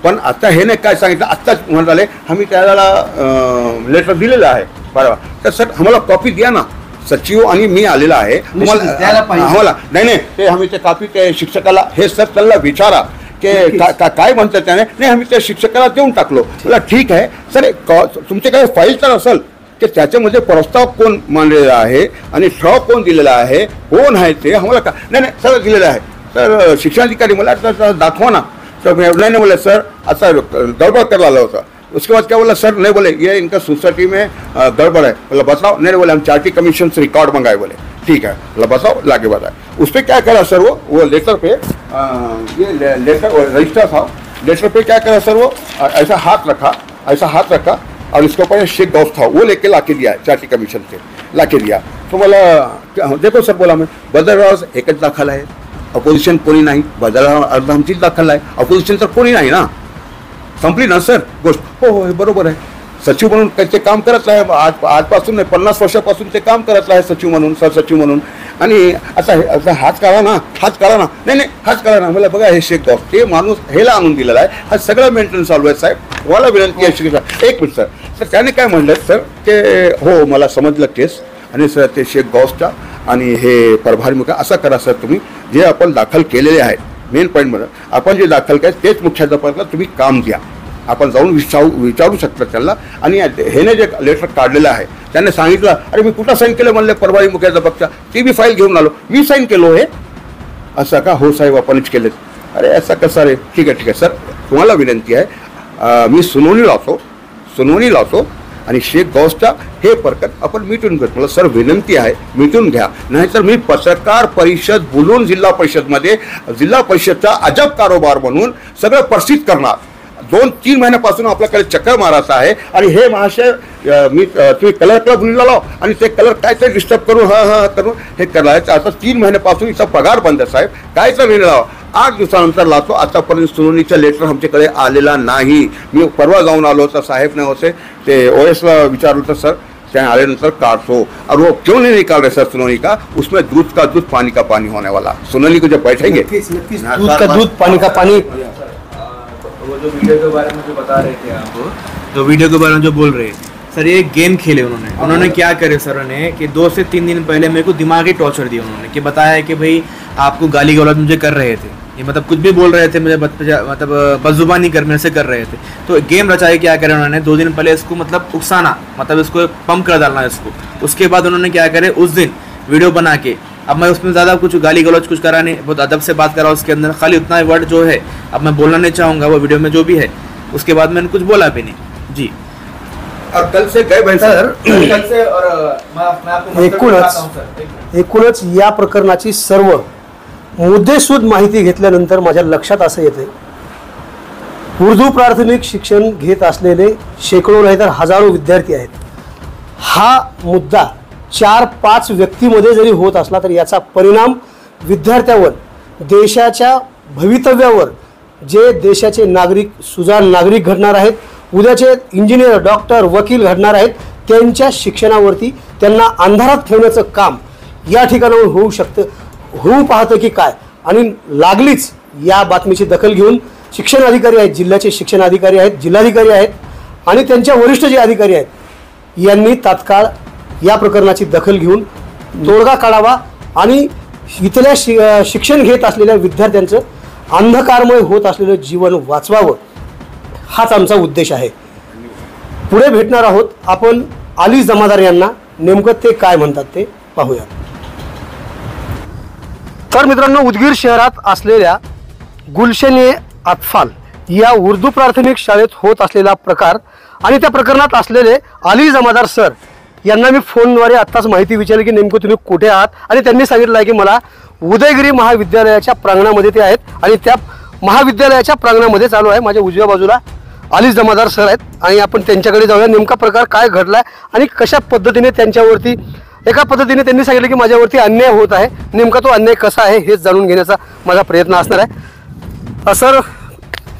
पण आता हे नाही काय सांगितलं, आत्ताच म्हणाले आम्ही त्याला लेटर दिलेलं आहे बरोबर, तर सर आम्हाला कॉपी द्या ना. सचिव आणि मी आलेला आहे, आम्हाला नाही ते आम्ही ते कॉपी ते शिक्षकाला, हे सर त्यांना विचारा की काय म्हणतात त्याने, नाही आम्ही त्या शिक्षकाला देऊन टाकलो. मला ठीक आहे सर, तुमचे काही फाईल तर असेल की त्याच्यामध्ये प्रस्ताव कोण मांडलेला आहे आणि ठराव कोण दिलेला आहे, कोण आहे ते आम्हाला का नाही सगळं दिलेलं आहे. तर शिक्षणाधिकारी मला दाखवा ना. तर नहीं बोले सर ऐसा गड़बड़ कर डाला होता. उसके बाद क्या बोला सर, नहीं बोले ये इनका सोसाइटी में गड़बड़ है. बोला बताओ, नहीं बोले हम चार्टी कमीशन से रिकॉर्ड मंगाए. बोले ठीक है, बोला बताओ, लाके बताए. उस पर क्या करा सर, वो लेटर पे ये लेटर रजिस्टर था, लेटर पे क्या करा सर, वो ऐसा हाथ रखा और इसके ऊपर शेख गौस था, वो लेके लाके दिया चार्टी कमीशन से लाके दिया. तो बोला देखो सर, बोला मैं बदरराज एकच दाखल आहे, अपोजिशन कोणी नाही, बदलराव अर्धामचीच दाखल आहे, अपोजिशन तर कोणी नाही ना, संपली ना सर गोष्ट. हो बरोबर आहे, सचिव म्हणून ते काम करत आहे, आजपासून नाही 50 वर्षापासून ते काम करत आहे सचिव म्हणून, सहसचिव म्हणून. आणि आता हात काढा ना, नाही हात काढा ना. मला बघा हे शेख गौस ते माणूस हेला आणून दिलेला आहे, हा सगळं मेंटेनन्स चालू आहे साहेब. मला विनंती आहे शिक्षक, एक मिनिट सर. तर त्याने काय म्हणलं सर की हो मला समजलं केस, आणि सर ते शेख गौसच्या आणि हे प्रभारी मुख्य असं करा सर, तुम्ही जे आपण दाखल केलेले आहेत मेन पॉईंटमध्ये आपण जे दाखल केलं तेच मुख्याध्यापकाला तुम्ही काम द्या. आपण जाऊन विचारू शकता त्याला. आणि ह्याने जे लेटर काढलेलं आहे त्याने सांगितलं, अरे मी कुठं साईन केलं म्हणले प्रभारी मुख्याध्यापकच्या, ती बी फाईल घेऊन आलो, मी साईन केलो हे. असं का, हो साहेब आपणच केलेत. अरे असं कसं रे, ठीक आहे सर, तुम्हाला विनंती आहे, मी सुनावणी लावतो आणि शेख गौसचा हे प्रकरण आपण मिटून घेतो. मला सर विनंती आहे मिटून घ्या, नाहीतर मी पत्रकार परिषद बोलून जिल्हा परिषदचा अजब कारोबार म्हणून सगळं प्रसिद्ध करणार. 2-3 महिन्यापासून आपल्याकडे चक्कर मारायचं आहे. आणि हे महाशय मी तुम्ही कलरला बोलून लाव आणि ते कलर काय ते डिस्टर्ब करून करून हे करायचं. आता 3 महिन्यापासून इथं पगार बंद साहेब, काय तर निर्णय लावा. 8 दिवसानंतर लावतो. आतापर्यंत सुनावणीचा लेटर आमच्याकडे आलेला नाही. मी परवा जाऊन आलो तर साहेब ने होते ते OSला विचारलं तर सर त्या आल्यानंतर काढतो. और वो क्यों नहीं निकाल रहे सर सुनावणी का, उसमें दूध का दूध पानी का पानी होने वाला. सुनावणी को जब बैठेंगे दूध का दूध पानी का पानी. वो जो वीडियो के बारे में जो बता रहे थे आपको, जो वीडियो के बारे में जो बोल रहे हैं सर, ये गेम खेले उन्होंने क्या करे सर ने कि 2 से 3 दिन पहले मेरे को दिमागी टॉर्चर दिया उन्होंने, कि बताया कि भाई आपको गाली गलौज मुझे कर रहे थे, ये मतलब कुछ भी बोल रहे थे मुझे, मतलब बदजुबानी कर मेरे से कर रहे थे. तो गेम रचाए क्या करे उन्होंने, 2 दिन पहले इसको मतलब उकसाना, मतलब इसको पंप कर डालना इसको. उसके बाद उन्होंने क्या करे, उस दिन वीडियो बना के, अब मैं उसमें ज़्यादा कुछ गाली गलौज कुछ करा नहीं, बहुत अदब से बात करा उसके अंदर, खाली उतना वर्ड जो है अब मैं बोलना नहीं चाहूँगा, वो वीडियो में जो भी है. उसके बाद मैंने कुछ बोला भी नहीं जी. और कल से गए भाई सर, कल से, और मैं आपको एकूणच या प्रकरणाची सर्व मुद्देसूद माहिती घेतल्यानंतर माझ्या लक्षात असं येते, उर्दू प्राथमिक शिक्षण घेत असलेले शेकडो नाही तर हजारो विद्यार्थी आहेत. हा मुद्दा 4-5 व्यक्तीमध्ये जरी होत असला तर याचा परिणाम विद्यार्थ्यावर, देशाच्या भवितव्यावर, जे देशाचे नागरिक सुजाण नागरिक घडणार आहेत, उद्याचे इंजिनियर डॉक्टर वकील घडणार आहेत, त्यांच्या शिक्षणावरती त्यांना अंधारात ठेवण्याचं काम या ठिकाणावर होऊ शकतं, होऊ पाहतं की काय. आणि लागलीच या बातमीची दखल घेऊन शिक्षण अधिकारी आहेत, जिल्ह्याचे शिक्षण अधिकारी आहेत, जिल्हाधिकारी आहेत आणि त्यांच्या वरिष्ठ जे अधिकारी आहेत यांनी तात्काळ या प्रकरणाची दखल घेऊन तोडगा काढावा आणि इथल्या शिक्षण घेत असलेल्या विद्यार्थ्यांचं अंधकारमय होत असलेलं जीवन वाचवावं, हाच आमचा उद्देश आहे. पुढे भेटणार आहोत आपण अली जमादार यांना, नेमकं ते काय म्हणतात ते पाहूया. तर मित्रांनो, उदगीर शहरात असलेल्या गुलशन अत्फाल या उर्दू प्राथमिक शाळेत होत असलेला प्रकार आणि त्या प्रकरणात असलेले अली जमादार सर यांना मी फोनद्वारे आत्ताच माहिती विचारली की नेमकं तुम्ही कुठे आहात, आणि त्यांनी सांगितलं आहे की मला उदयगिरी महाविद्यालयाच्या प्रांगणामध्ये ते आहेत आणि त्या महाविद्यालयाच्या प्रांगणामध्ये चालू आहे. माझ्या उजव्या बाजूला अली जमादार सर आहेत आणि आपण त्यांच्याकडे जाऊया, नेमका प्रकार काय घडलाय आणि कशा पद्धतीने त्यांच्यावरती एका पद्धतीने त्यांनी सांगितलं की माझ्यावरती अन्याय होत आहे, नेमका तो अन्याय कसा आहे हेच जाणून घेण्याचा माझा प्रयत्न असणार आहे। सर,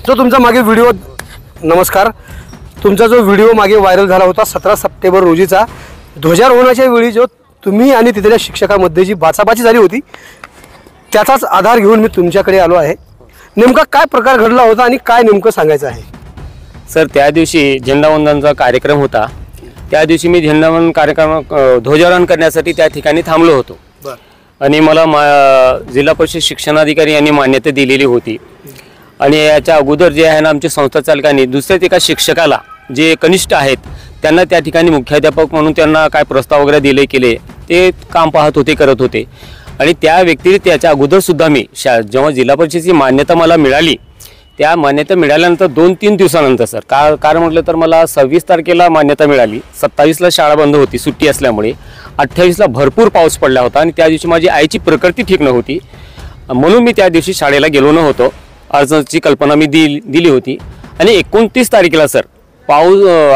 जो तुमचा मागे व्हिडिओ, नमस्कार, तुमचा जो व्हिडिओ मागे व्हायरल झाला होता 17 सप्टेंबर रोजीचा, ध्वजारोहणाच्या वेळी जो तुम्ही आणि तिथल्या शिक्षकांमध्ये जी बाचाबाची झाली होती त्याचाच आधार घेऊन मी तुमच्याकडे आलो आहे। नेमका काय प्रकार घडला होता आणि काय नेमकं सांगायचं आहे? सर, त्या दिवशी झेंडावंदनचा कार्यक्रम होता। त्या दिवशी मी झेंडावंदन कार्यक्रम ध्वजारोहण करण्यासाठी त्या ठिकाणी थांबलो होतो आणि मला जिल्हा परिषद शिक्षणाधिकारी यांनी मान्यता दिलेली होती। आणि याच्या अगोदर जे आहे ना, आमच्या संस्था चालकांनी दुसऱ्याच एका शिक्षकाला जे कनिष्ठ आहेत त्यांना त्या ठिकाणी मुख्याध्यापक म्हणून त्यांना काय प्रस्ताव वगैरे दिले केले, ते काम पाहत होते, करत होते। आणि त्या व्यक्ती त्याच्या अगोदरसुद्धा मी जेव्हा जिल्हा परिषदेची मान्यता मला मिळाली, त्या मान्यता मिळाल्यानंतर 2-3 दिवसानंतर सर, कारण म्हटलं तर मला 26 तारखेला मान्यता मिळाली, 27ला शाळा बंद होती सुट्टी असल्यामुळे, 28ला भरपूर पाऊस पडला होता आणि त्या दिवशी माझी आईची प्रकृती ठीक नव्हती, म्हणून मी त्या दिवशी शाळेला गेलो नव्हतो। अर्जाची कल्पना मी दिली होती आणि 29 तारखेला सर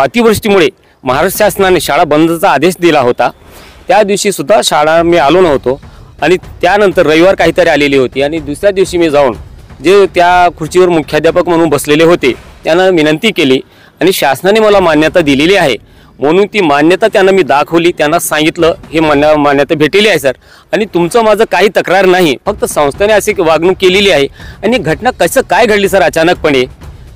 अतिवृष्टीमुळे महाराष्ट्र शासनाने शाळा बंदचा आदेश दिला होता। त्या दिवशी सुद्धा शाळा मी आलो नव्हतो आणि त्यानंतर रविवार काहीतरी आलेली होती आणि दुसऱ्या दिवशी मी जाऊन जे त्या खुर्चीवर मुख्याध्यापक म्हणून बसलेले होते त्यांना विनंती केली आणि शासनाने मला मान्यता दिलेली आहे म्हणून ती मान्यता त्यांना मी दाखवली। त्यांना सांगितलं हे मान्यता भेटलेली आहे सर आणि तुमचं माझं काही तक्रार नाही, फक्त संस्थेने अशी वागणूक केलेली आहे। आणि घटना कसं काय घडली सर अचानकपणे,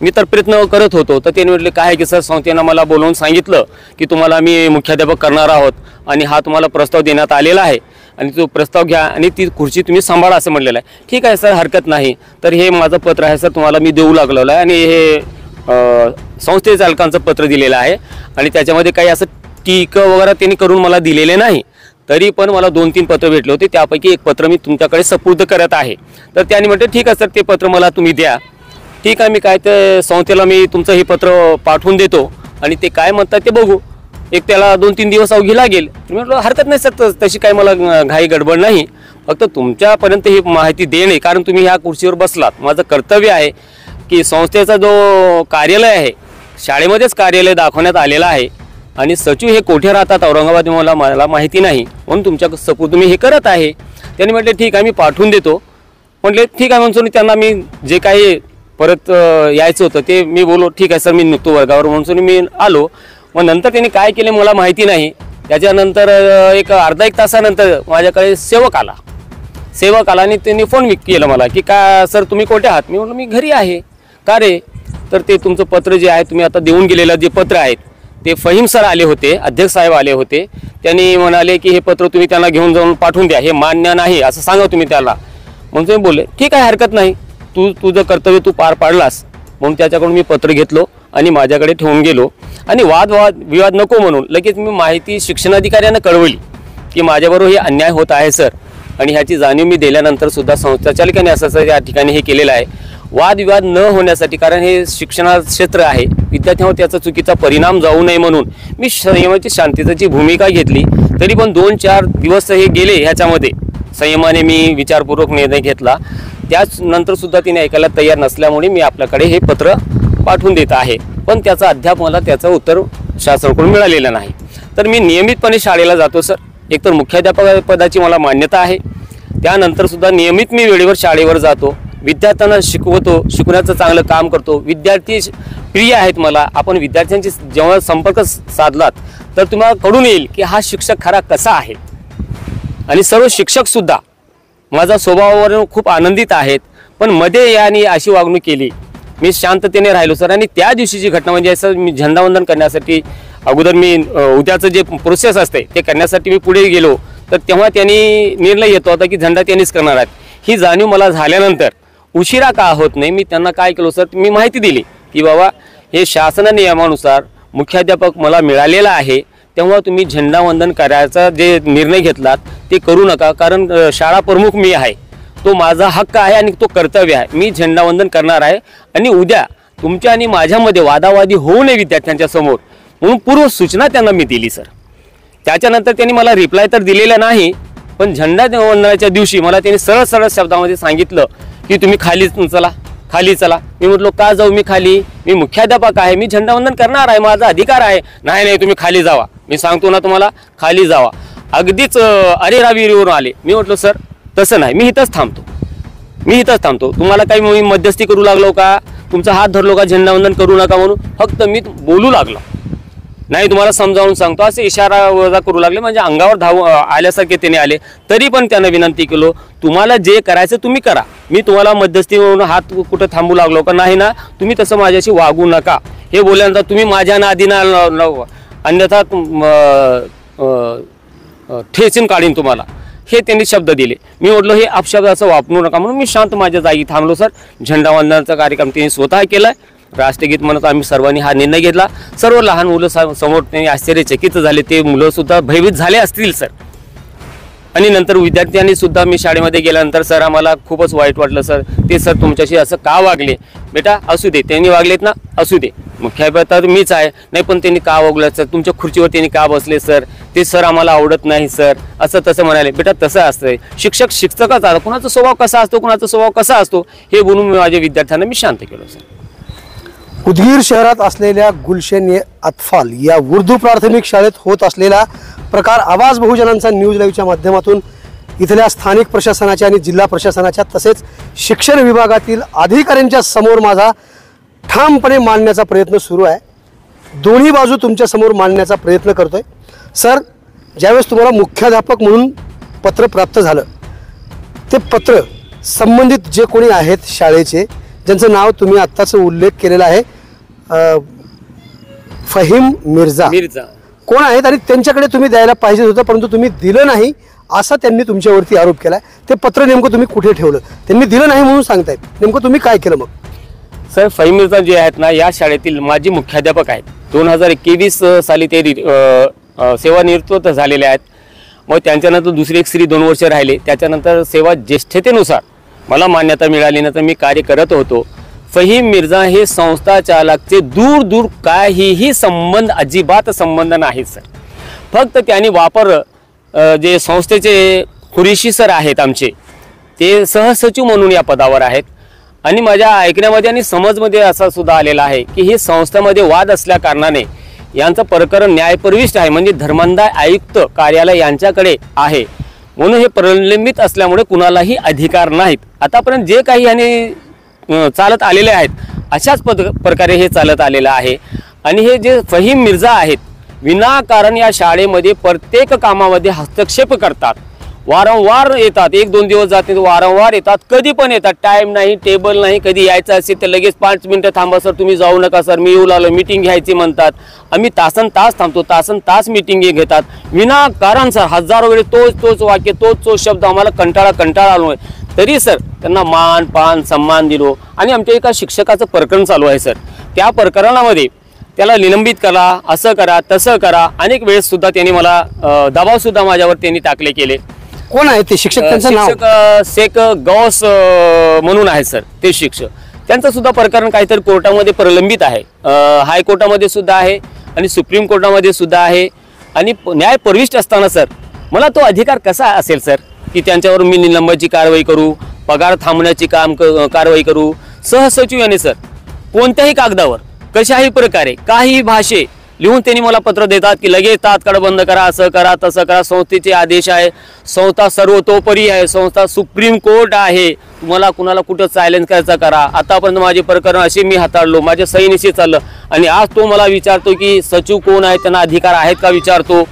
मी तर प्रयत्न करत होतो, तर त्यांनी म्हटले काय की सर, संस्थेनं मला बोलवून सांगितलं की तुम्हाला आम्ही मुख्याध्यापक करणार आहोत आणि हा तुम्हाला प्रस्ताव देण्यात आलेला आहे आणि तो प्रस्ताव घ्या आणि ती खुर्ची तुम्ही सांभाळा असं म्हटलेलं आहे। ठीक आहे सर, हरकत नाही। तर हे माझं पत्र आहे सर, तुम्हाला मी देऊ लागलेलं आहे आणि हे संस्थे चालकांचं पत्र दिलेलं आहे आणि त्याच्यामध्ये काही असं टीक वगैरे त्यांनी करून मला दिलेले नाही। तरी पण मला 2-3 पत्र भेटले होते, त्यापैकी एक पत्र मी तुमच्याकडे सुपूर्द करत आहे। तर त्यांनी म्हटलं ठीक आहे सर, ते पत्र मला तुम्ही द्या। ठीक आहे, मी काय ते संस्थेला मी तुमचं हे पत्र पाठवून देतो आणि ते काय म्हणतात ते बघू, एक त्याला 2-3 दिवस अवघी लागेल। मी म्हटलं हरकत नाही सर, तशी काही मला घाई गडबड नाही, फक्त तुमच्यापर्यंत ही माहिती देणे, कारण तुम्ही ह्या खुर्चीवर बसलात, माझं कर्तव्य आहे की संस्थेचा जो कार्यालय आहे शाळेमध्येच कार्यालय दाखवण्यात आलेलं आहे आणि सचिव हे कोठे राहतात औरंगाबाद मला माहिती नाही, म्हणून तुमच्या सपूर्द मी हे करत आहे। त्यांनी म्हटले ठीक आहे, मी पाठवून देतो। म्हटले ठीक आहे म्हणून त्यांना मी जे काही परत यायचं होतं ते मी बोललो ठीक आहे सर, मी निघतो वर्गावर म्हणून मी आलो। मग नंतर त्यांनी काय केले मला माहिती नाही। त्याच्यानंतर एक अर्धा एक तासानंतर माझ्याकडे सेवक आला आणि त्यांनी फोन केला मला की का सर तुम्ही कुठे आहात? मी म्हटलं मी घरी आहे। का रे? तर ते तुमचं पत्र जे आहे तुम्ही आता देऊन गेलेलं जे पत्र आहेत ते फहीम सर आले होते, अध्यक्ष साहेब आले होते, त्यांनी म्हणाले की हे पत्र तुम्ही त्यांना घेऊन जाऊन पाठवून द्या, हे मान्य नाही असं सांगा तुम्ही त्याला। म्हणून तुम्ही बोलले ठीक आहे, हरकत नाही, तुझं कर्तव्य तू पार पाडलास। म्हणून त्याच्याकडून मी पत्र घेतलो आणि माझ्याकडे ठेवून गेलो आणि विवाद नको म्हणून लगेच मी माहिती शिक्षणाधिकाऱ्यांना कळवली की माझ्याबरोबर हे अन्याय होत आहे सर आणि ह्याची जाणीव मी दिल्यानंतर सुद्धा संस्था चालकाने असं या ठिकाणी हे केलेलं आहे वादविवाद न होण्यासाठी, कारण हे शिक्षण क्षेत्र आहे, विद्यार्थ्यांवर त्याचा चुकीचा परिणाम जाऊ नये म्हणून मी संयमाची शांततेची भूमिका घेतली। तरी पण 2-4 दिवस हे गेले, ह्याच्यामध्ये संयमाने मी विचारपूर्वक निर्णय घेतला। त्यानंतर सुद्धा तिने ऐकायला तयार नसल्यामुळे मी आपल्याकडे हे पत्र पाठवून देत आहे, पण त्याचा अद्याप मला त्याचं उत्तर शासनाकडून मिळालेलं नाही। तर मी नियमितपणे शाळेला जातो सर, एकतर मुख्याध्यापक पदाची मला मान्यता आहे, त्यानंतर सुद्धा नियमित मी वेळेवर शाळेवर जातो, विद्यार्थ्यांना शिकवतो, शिकवण्याचं चांगलं काम करतो। विद्यार्थी प्रिय आहेत मला। आपण विद्यार्थ्यांची जेव्हा संपर्क साधलात तर तुम्हाला कळून येईल की हा शिक्षक खरा कसा आहे आणि सर्व शिक्षक सुद्धा माझा स्वभावावरून खूप आनंदित आहेत। पण मध्ये यांनी अशी वागणूक केली, मी शांततेने राहिलो सर। आणि त्या दिवशीची घटना म्हणजे असं मी झेंडावंदन करण्यासाठी अगोदर मी उद्याचं जे प्रोसेस असते ते करण्यासाठी मी पुढे गेलो, तर तेव्हा त्यांनी निर्णय येतो होता की झेंडा त्यांनीच करणार आहेत। ही जाणीव मला झाल्यानंतर उशिरा का होत नाही, मी त्यांना काय केलं सर, मी माहिती दिली की बाबा हे शासन नियमानुसार मुख्याध्यापक मला मिळालेला आहे, तेव्हा तुम्ही झेंडावंदन करायचा जे निर्णय घेतलात ते करू नका, कारण शाळा प्रमुख मी आहे, तो माझा हक्क आहे आणि तो कर्तव्य आहे। मी झेंडावंदन करणार आहे आणि उद्या तुमच्या आणि माझ्यामध्ये वादावादी होऊ नये विद्यार्थ्यांच्या समोर, म्हणून पूर्व सूचना त्यांना मी दिली सर। त्याच्यानंतर त्यांनी मला रिप्लाय तर दिलेला नाही, पण झेंडावंदनाच्या दिवशी मला त्यांनी सरळ सरळ शब्दामध्ये सांगितलं की तुम्ही खाली चला। मी म्हटलो का जाऊ मी खाली, मी मुख्याध्यापक आहे, मी झेंडावंदन करणार आहे, माझा अधिकार आहे। नाही तुम्ही खाली जावा, मी सांगतो ना तुम्हाला खाली जावा। अगदीच अरेरावीवरून आले. मी म्हटलं सर तसं नाही, मी इथंच थांबतो, तुम्हाला काही मी मध्यस्थी करू लागलो का, तुमचा हात धरलो का, झेंडावंदन करू नका म्हणून, फक्त मी बोलू लागलो, नाही तुम्हाला समजावून सांगतो असे इशारा वजा करू लागले. म्हणजे अंगावर धाव आल्यासारखे त्याने आले. तरी पण त्यांना विनंती केलो, तुम्हाला जे करायचं तुम्ही करा, मी तुम्हाला मध्यस्थी म्हणून हात कुठं थांबू लागलो का नाही ना, तुम्ही तसं माझ्याशी वागू नका. हे बोलल्यानंतर तुम्ही माझ्या नादीना अन्यथा ठेचून काढीन तुम्हाला, हे त्यांनी शब्द दिले. मी म्हटलं हे अपशब्द असं वापरू नका म्हणून मी शांत माझ्या जागी थांबलो. सर झेंडावंदनाचा कार्यक्रम त्यांनी स्वतः केलाय, राष्ट्रगीत म्हणत आम्ही सर्वांनी हा निर्णय घेतला. सर्व लहान मुलं समोर त्यांनी आश्चर्यचकित झाले, ते मुलं सुद्धा भयभीत झाले असतील सर. आणि नंतर विद्यार्थ्यांनी सुद्धा, मी शाळेमध्ये गेल्यानंतर सर आम्हाला खूपच वाईट वाटलं सर, ते सर तुमच्याशी असं का वागले. बेटा असू दे, त्यांनी वागलेत ना असू दे, मुख्याध्यापक मीच आहे, नाही पण त्यांनी का वागलं सर, तुमच्या खुर्चीवर त्यांनी का बसले सर, ते सर आम्हाला आवडत नाही सर, असं तसं म्हणाले. बेटा तसं असतंय, शिक्षकच असतं, कुणाचा स्वभाव कसा असतो, कुणाचा स्वभाव कसा असतो, हे बोलून माझ्या विद्यार्थ्यांना मी शांत केलं सर. उदगीर शहरात असलेल्या गुलशन ए अतफाल या उर्दू प्राथमिक शाळेत होत असलेला प्रकार आवाज बहुजनांचा न्यूज लाईव्हच्या माध्यमातून इथल्या स्थानिक प्रशासनाच्या आणि जिल्हा प्रशासनाच्या तसेच शिक्षण विभागातील अधिकाऱ्यांच्या समोर माझा ठामपणे मांडण्याचा प्रयत्न सुरू आहे. दोन्ही बाजू तुमच्या समोर मांडण्याचा प्रयत्न करतोय. सर, ज्यावेळेस तुम्हाला मुख्याध्यापक म्हणून पत्र प्राप्त झालं, ते पत्र संबंधित जे कोणी आहेत शाळेचे, ज्यांचं नाव तुम्ही आत्ताच उल्लेख केलेला आहे, फहीम मिर्झा कोण आहेत आणि त्यांच्याकडे तुम्ही द्यायला पाहिजे होतं परंतु तुम्ही दिलं नाही असा त्यांनी तुमच्यावरती आरोप केलाय. ते पत्र नेमकं तुम्ही कुठे ठेवलं, त्यांनी दिलं नाही म्हणून सांगतायत, नेमकं तुम्ही काय केलं मग? सर फहीम मिर्झा जे आहेत ना, या शाळेतील माजी मुख्याध्यापक आहेत. 2021 साली ते सेवानिवृत्त झालेले आहेत. मग त्यांच्यानंतर दुसरी एक स्त्री 2 वर्ष राहिले. त्याच्यानंतर सेवा ज्येष्ठतेनुसार मला मान्यता मिळाल्यानंतर मी कार्य करत होतो. फहीम मिर्झा हे संस्था चालकचे दूर काहीही संबंध, अजिबात संबंध नाही सर. फक्त त्यांनी जे संस्थेचे कुरेशी सर आहेत आमचे, ते सहसचिव म्हणून या पदावर आहेत. आणि माझ्या ऐकण्यामध्ये आणि समजमध्ये असा सुद्धा आलेला आहे की हे संस्थेमध्ये वाद असल्या कारणाने यांचं प्रकरण न्यायप्रविष्ट आहे, म्हणजे धर्मादाय आयुक्त कार्यालय यांच्याकडे आहे, म्हणून हे प्रलंबित असल्यामुळे कुणालाही अधिकार नाहीत. आतापर्यंत जे काही याने चालत आलेले आहेत अशाच प्रकारे हे चालत आलेलं आहे. आणि हे जे फहीम मिर्झा आहेत, विनाकारण या शाळेमध्ये प्रत्येक कामामध्ये हस्तक्षेप करतात. वारंवार येतात, 1-2 दिवस जाते वारंवार येतात, कधी पण येतात, टाईम नाही, टेबल नाही. कधी यायचं असेल तर लगेच 5 मिनिटं थांबा सर, तुम्ही जाऊ नका सर, मी येऊ लागलो, मीटिंग घ्यायची म्हणतात. आम्ही तासन तास थांबतो, तासन तास मीटिंग घेतात विनाकारण सर. हजारो वेळेस तोच वाक्य, तोच शब्द, आम्हाला कंटाळा आलो. तरी सर त्यांना मान पान सन्मान दिलो. आणि आमच्या एका शिक्षकाचं प्रकरण चालू आहे सर, त्या प्रकरणामध्ये त्याला निलंबित करा, असं करा तसं करा, अनेक वेळेस सुद्धा त्यांनी मला दबाव सुद्धा माझ्यावर त्यांनी टाकले केले. कोण आहे ते शिक्षक? त्यांचं नाव? शिक्षक शेख गौस म्हणून आहे सर ते शिक्षक. त्यांचं सुद्धा प्रकरण काहीतरी कोर्टामध्ये प्रलंबित आहे, हायकोर्टामध्ये सुद्धा आहे आणि सुप्रीम कोर्टामध्ये सुद्धा आहे. आणि न्यायप्रविष्ट असताना सर मला तो अधिकार कसा असेल सर की त्यांच्यावर मी निलंबनाची कारवाई करू, पगार थांबण्याची कारवाई करू? सहसचिव यांनी सर कोणत्याही कागदावर कशाही प्रकारे काही भाषे लिहून त्यांनी मला पत्र देतात की लगेच तात्काळ बंद करा, असं करा तसं करा, संस्थेचे आदेश आहे, संस्था सर्वतोपरी आहे, संस्था सुप्रीम कोर्ट आहे, तुम्हाला कुणाला कुठं सायलेन्स करायचा करा. आतापर्यंत माझे प्रकरण असे मी हाताळलो, माझ्या सहीनिशी चाललं. आणि आज तो मला विचारतो की सचिव कोण आहे, त्यांना अधिकार आहेत का विचारतो,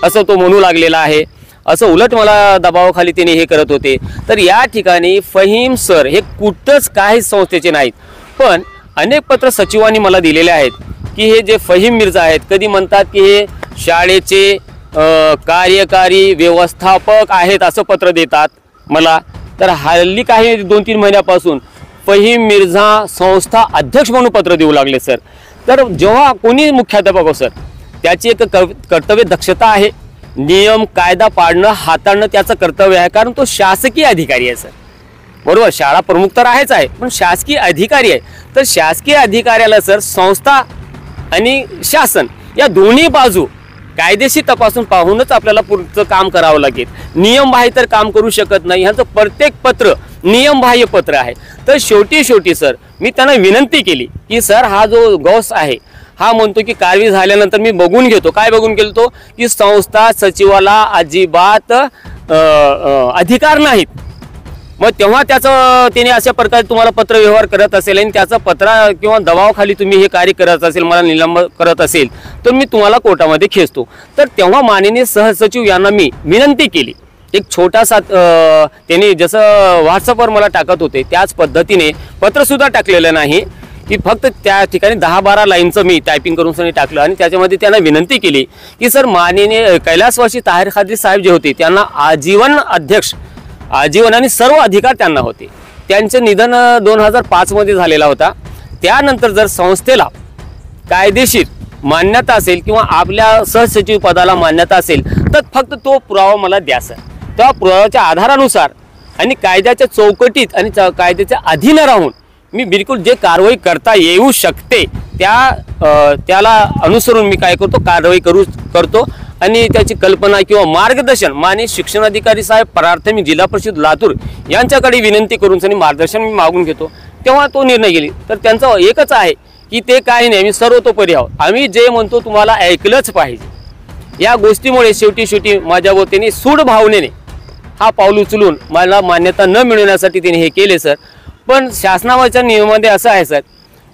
असं तो म्हणू लागलेला आहे. असं उलट मला दबावाखाली त्यांनी हे करत होते. तर या ठिकाणी फहीम सर हे कुठंच काही संस्थेचे नाहीत. पण अनेक पत्र सचिवांनी मला दिलेले आहेत की हे जे फहीम मिर्झा आहेत, कधी म्हणतात की हे शाळेचे कार्यकारी व्यवस्थापक आहेत असं पत्र देतात मला. तर हल्ली काही 2-3 महिन्यापासून फहीम मिर्झा संस्था अध्यक्ष म्हणून पत्र देऊ लागले सर. तर जेव्हा कोणी मुख्याध्यापक हो सर, त्याची एक कर्तव्य दक्षता आहे, नियम कायदा पाळणं हाताळणं त्याचं कर्तव्य आहे, कारण तो शासकीय अधिकारी आहे सर. बरोबर, शाळा प्रमुख तर आहेच आहे, पण शासकीय अधिकारी आहे. तर शासकीय अधिकाऱ्याला सर संस्था आणि शासन या दोन्ही बाजू कायदेशीर तपासून पाहूनच आपल्याला पुढचं काम करावं लागेल. नियमबाह्य तर काम करू शकत नाही. ह्यांचं प्रत्येक पत्र नियमबाह्य पत्र आहे. तर शेवटी सर मी त्यांना विनंती केली की सर हा जो गौस आहे, हा म्हणतो की कारवाई झाल्यानंतर मी बघून घेतो. काय बघून गेलो की संस्था सचिवाला अजिबात अधिकार नाहीत. मग तेव्हा त्याचं त्याने अशा प्रकारे तुम्हाला पत्र व्यवहार करत असेल आणि त्याचा पत्र किंवा दबावाखाली तुम्ही हे कार्य करत असेल, मला निलंबन करत असेल, तर मी तुम्हाला कोर्टामध्ये खेचतो. तर तेव्हा माननीय सहसचिव यांना मी विनंती केली. एक छोटासा त्यांनी जसं व्हॉट्सअपवर मला टाकत होते त्याच पद्धतीने पत्रसुद्धा टाकलेलं नाही की फक्त त्या ठिकाणी 10-12 लाईनचं मी टायपिंग करून सनी टाकलं आणि त्याच्यामध्ये त्यांना विनंती केली की सर माननीय कैलासवासी ताहिर खादरी साहेब जे होते त्यांना आजीवन अध्यक्ष, आजीवन आणि सर्व अधिकार त्यांना होते. त्यांचं निधन 2005 मध्ये झालेला होता. त्यानंतर जर संस्थेला कायदेशीर मान्यता असेल किंवा आपल्या सहसचिव पदाला मान्यता असेल तर फक्त तो पुरावा मला द्या सर. त्या पुराव्याच्या आधारानुसार आणि कायद्याच्या चौकटीत आणि कायद्याच्या अधीन राहून मी बिलकुल जे कारवाई करता येऊ शकते त्याला अनुसरून मी काय करतो, कारवाई करतो आणि त्याची कल्पना किंवा मार्गदर्शन माननीय शिक्षणाधिकारी साहेब प्राथमिक जिल्हा परिषद लातूर यांच्याकडे विनंती करून मार्गदर्शन मी मागून घेतो. तेव्हा तो निर्णय गेली. तर त्यांचं एकच आहे की ते काही नाही, आम्ही सर्वतोपरी आहोत, आम्ही जे म्हणतो तुम्हाला ऐकलंच पाहिजे. या गोष्टीमुळे शेवटी माझ्या वतीने सूड भावनेने हा पाऊल उचलून मला मान्यता न मिळवण्यासाठी त्यांनी हे केले सर. पण शासनाच्या नियमामध्ये असं आहे सर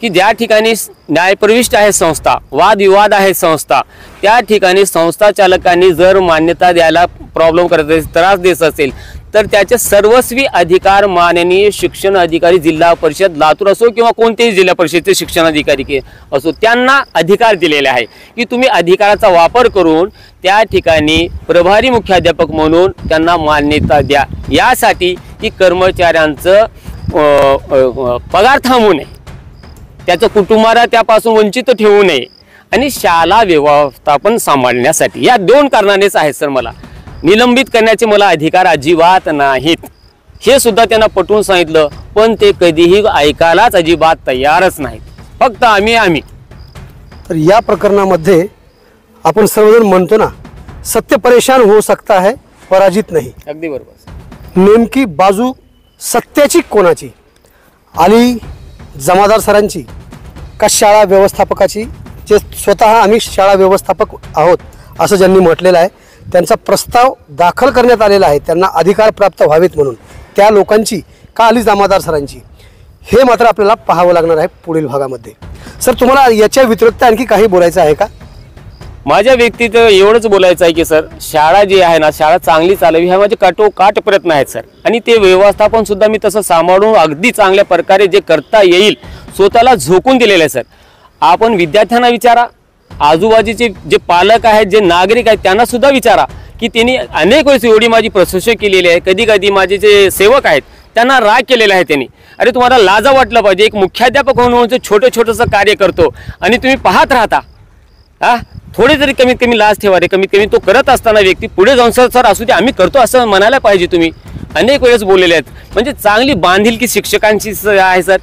की ज्या ठिकाणी न्यायप्रविष्ट आहे संस्था, वादविवाद आहे संस्था, त्या ठिकाणी संस्था चालकांनी जर मान्यता द्यायला प्रॉब्लेम करत असेल, त्रास देत असेल तर त्याचे सर्वस्वी अधिकार माननीय शिक्षण अधिकारी जिल्हा परिषद लातूर असो किंवा कोणतेही जिल्हा परिषदेचे शिक्षण अधिकारी असो त्यांना अधिकार दिलेले आहे की तुम्ही अधिकाराचा वापर करून त्या ठिकाणी प्रभारी मुख्याध्यापक म्हणून त्यांना मान्यता द्या. यासाठी की कर्मचाऱ्यांचं पगार थांबू नये, त्याचं कुटुंबाला त्यापासून वंचित ठेवू नये आणि शाळा व्यवस्थापन सांभाळण्यासाठी या 2 कारणानेच आहेत सर. मला निलंबित करण्याचे मला अधिकार अजिबात नाहीत हे सुद्धा त्यांना पटवून सांगितलं, पण ते कधीही ऐकायलाच अजिबात तयारच नाहीत. फक्त आम्ही. तर या प्रकरणामध्ये आपण सर्वजण म्हणतो ना, सत्य परेशान हो सकता है पराजित नाही. अगदी बरोबर. नेमकी बाजू सत्याची कोणाची, आली जमादार सरांची का शाळा व्यवस्थापकाची, जे स्वतः आम्ही शाळा व्यवस्थापक आहोत असं ज्यांनी म्हटलेलं आहे, त्यांचा प्रस्ताव दाखल करण्यात आलेला आहे त्यांना अधिकार प्राप्त व्हावेत म्हणून, त्या लोकांची का आली जमादार सरांची, हे मात्र आपल्याला पाहावं लागणार आहे पुढील भागामध्ये. सर तुम्हाला याच्या व्यतिरिक्त आणखी काही बोलायचं आहे का? माझ्या व्यक्तीत एवढंच बोलायचं आहे की सर शाळा जी आहे ना, शाळा चांगली चालवी हा माझे काटोकाट प्रयत्न आहेत सर. आणि ते व्यवस्थापन सुद्धा मी तसं सांभाळून अगदी चांगल्या प्रकारे जे करता येईल स्वतःला झोकून दिलेलं आहे सर. आपण विद्यार्थ्यांना विचारा, आजूबाजूचे जे पालक आहेत, जे नागरिक आहेत त्यांना सुद्धा विचारा की त्यांनी अनेक वेळेस एवढी माझी प्रशंसा केलेली आहे. कधी कधी माझे जे सेवक आहेत त्यांना राग केलेला आहे त्यांनी. अरे तुम्हाला लाजा वाटलं पाहिजे, एक मुख्याध्यापक म्हणून छोटंसं कार्य करतो आणि तुम्ही पाहत राहता. थोडे जरी कमीत कमी लाज ठेवा रे. कमीत कमी तो करत असताना व्यक्ती पुढे जाऊन सर असू दे आम्ही करतो असं म्हणायला पाहिजे. तुम्ही अनेक वेळेस बोललेले आहेत. म्हणजे चांगली बांधिलकी शिक्षकांची आहे सर,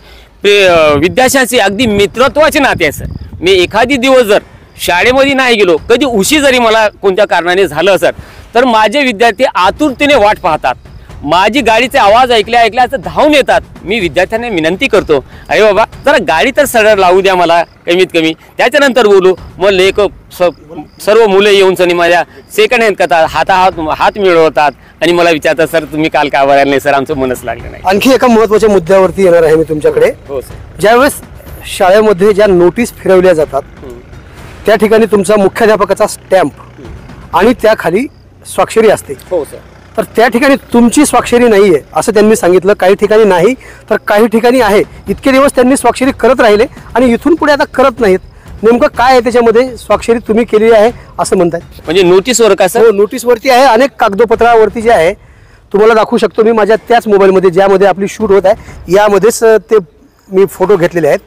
विद्यार्थ्यांची अगदी मित्रत्वाचे नाते आहे सर. मी एखादी दिवस जर शाळेमध्ये नाही गेलो, कधी उशीर जरी मला कोणत्या कारणाने झालं सर, तर माझे विद्यार्थी आतुरतेने वाट पाहतात. माझी गाडीचे आवाज ऐकल्या धावून येतात. मी विद्यार्थ्यांना विनंती करतो, अरे बाबा जरा गाडी तर सरळ लावू द्या मला कमीत कमी, त्याच्यानंतर बोलू. मग सर्व मुलं येऊन सनी माझ्या सेकंड हँड करतात, हात मिळवतात आणि मला विचारतात सर तुम्ही काल का बघायला नाही सर, आमचं मनच लागलं नाही. आणखी एका महत्त्वाच्या मुद्द्यावरती येणार आहे मी तुमच्याकडे. हो सर. ज्यावेळेस शाळेमध्ये ज्या नोटीस फिरवल्या जातात त्या ठिकाणी तुमचा मुख्याध्यापकाचा स्टॅम्प आणि त्याखाली स्वाक्षरी असते. हो सर. तर त्या ठिकाणी तुमची स्वाक्षरी नाही आहे असं त्यांनी सांगितलं. काही ठिकाणी नाही तर काही ठिकाणी आहे. इतके दिवस त्यांनी स्वाक्षरी करत राहिले आणि इथून पुढे आता करत नाहीत. नेमकं काय आहे त्याच्यामध्ये? स्वाक्षरी तुम्ही केली आहे असं म्हणताय म्हणजे नोटीसवर का सर? हो, नोटीसवरती आहे. अनेक कागदोपत्रावरती जे आहे तुम्हाला दाखवू शकतो मी माझ्या त्याच मोबाईलमध्ये ज्यामध्ये आपली शूट होत आहे यामध्येच ते मी फोटो घेतलेले आहेत.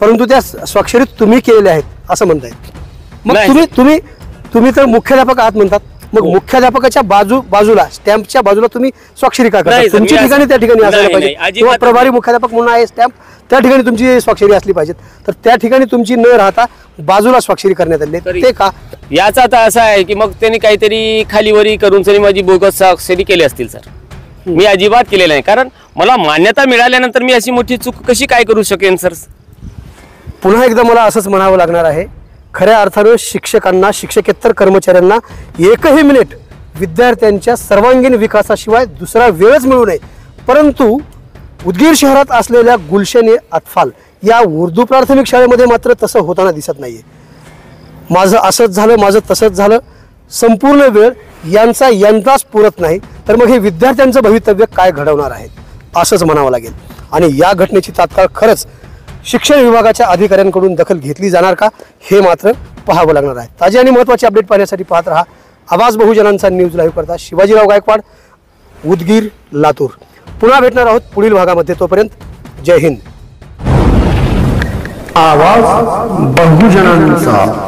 परंतु त्या स्वाक्षरी तुम्ही केलेल्या आहेत असं म्हणतायत. मग तुम्ही तर मुख्याध्यापक आहात म्हणतात. मग मुख्याध्यापकाच्या बाजूला स्टॅम्पच्या बाजूला तुम्ही स्वाक्षरी का करता? तुमची ठिकाणी त्या ठिकाणी असायला पाहिजे किंवा प्रभारी मुख्याध्यापक म्हणून आहे स्टॅम्प त्या ठिकाणी तुमची स्वाक्षरी असली पाहिजे. तर त्या ठिकाणी तुमची न राहता बाजूला स्वाक्षरी करण्यात आली ते का? याचा आता असा आहे की मग त्यांनी काहीतरी खालीवरी करून तरी माझी बोगस स्वाक्षरी केली असतील सर. मी अजिबात केलेलं नाही, कारण मला मान्यता मिळाल्यानंतर मी अशी मोठी चूक कशी काय करू शकेन सर? पुन्हा एकदा मला असंच म्हणावं लागणार आहे खऱ्या अर्थानं शिक्षकांना, शिक्षकेतर कर्मचाऱ्यांना एकही मिनिट विद्यार्थ्यांच्या सर्वांगीण विकासाशिवाय दुसरा वेळच मिळू नये. परंतु उदगीर शहरात असलेल्या गुलशन अत्फाल या उर्दू प्राथमिक शाळेमध्ये मात्र तसं होताना दिसत नाहीये. माझं असंच झालं, माझं तसंच झालं, संपूर्ण वेळ यांचाच पुरत नाही, तर मग हे विद्यार्थ्यांचं भवितव्य काय घडवणार आहेत असंच म्हणावं लागेल. आणि या घटनेची तात्काळ खरंच शिक्षण विभागाच्या अधिकाऱ्यांकडून दखल घेतली जाणार का हे मात्र पाहावं लागणार आहे. ताजी आणि महत्त्वाची अपडेट पाहण्यासाठी पाहत रहा आवाज बहुजनांचा न्यूज लाईव्ह करता शिवाजीराव गायकवाड, उदगीर, लातूर. पुन्हा भेटणार आहोत पुढील भागामध्ये. तोपर्यंत जय हिंद. आवाज बहुजनांचा.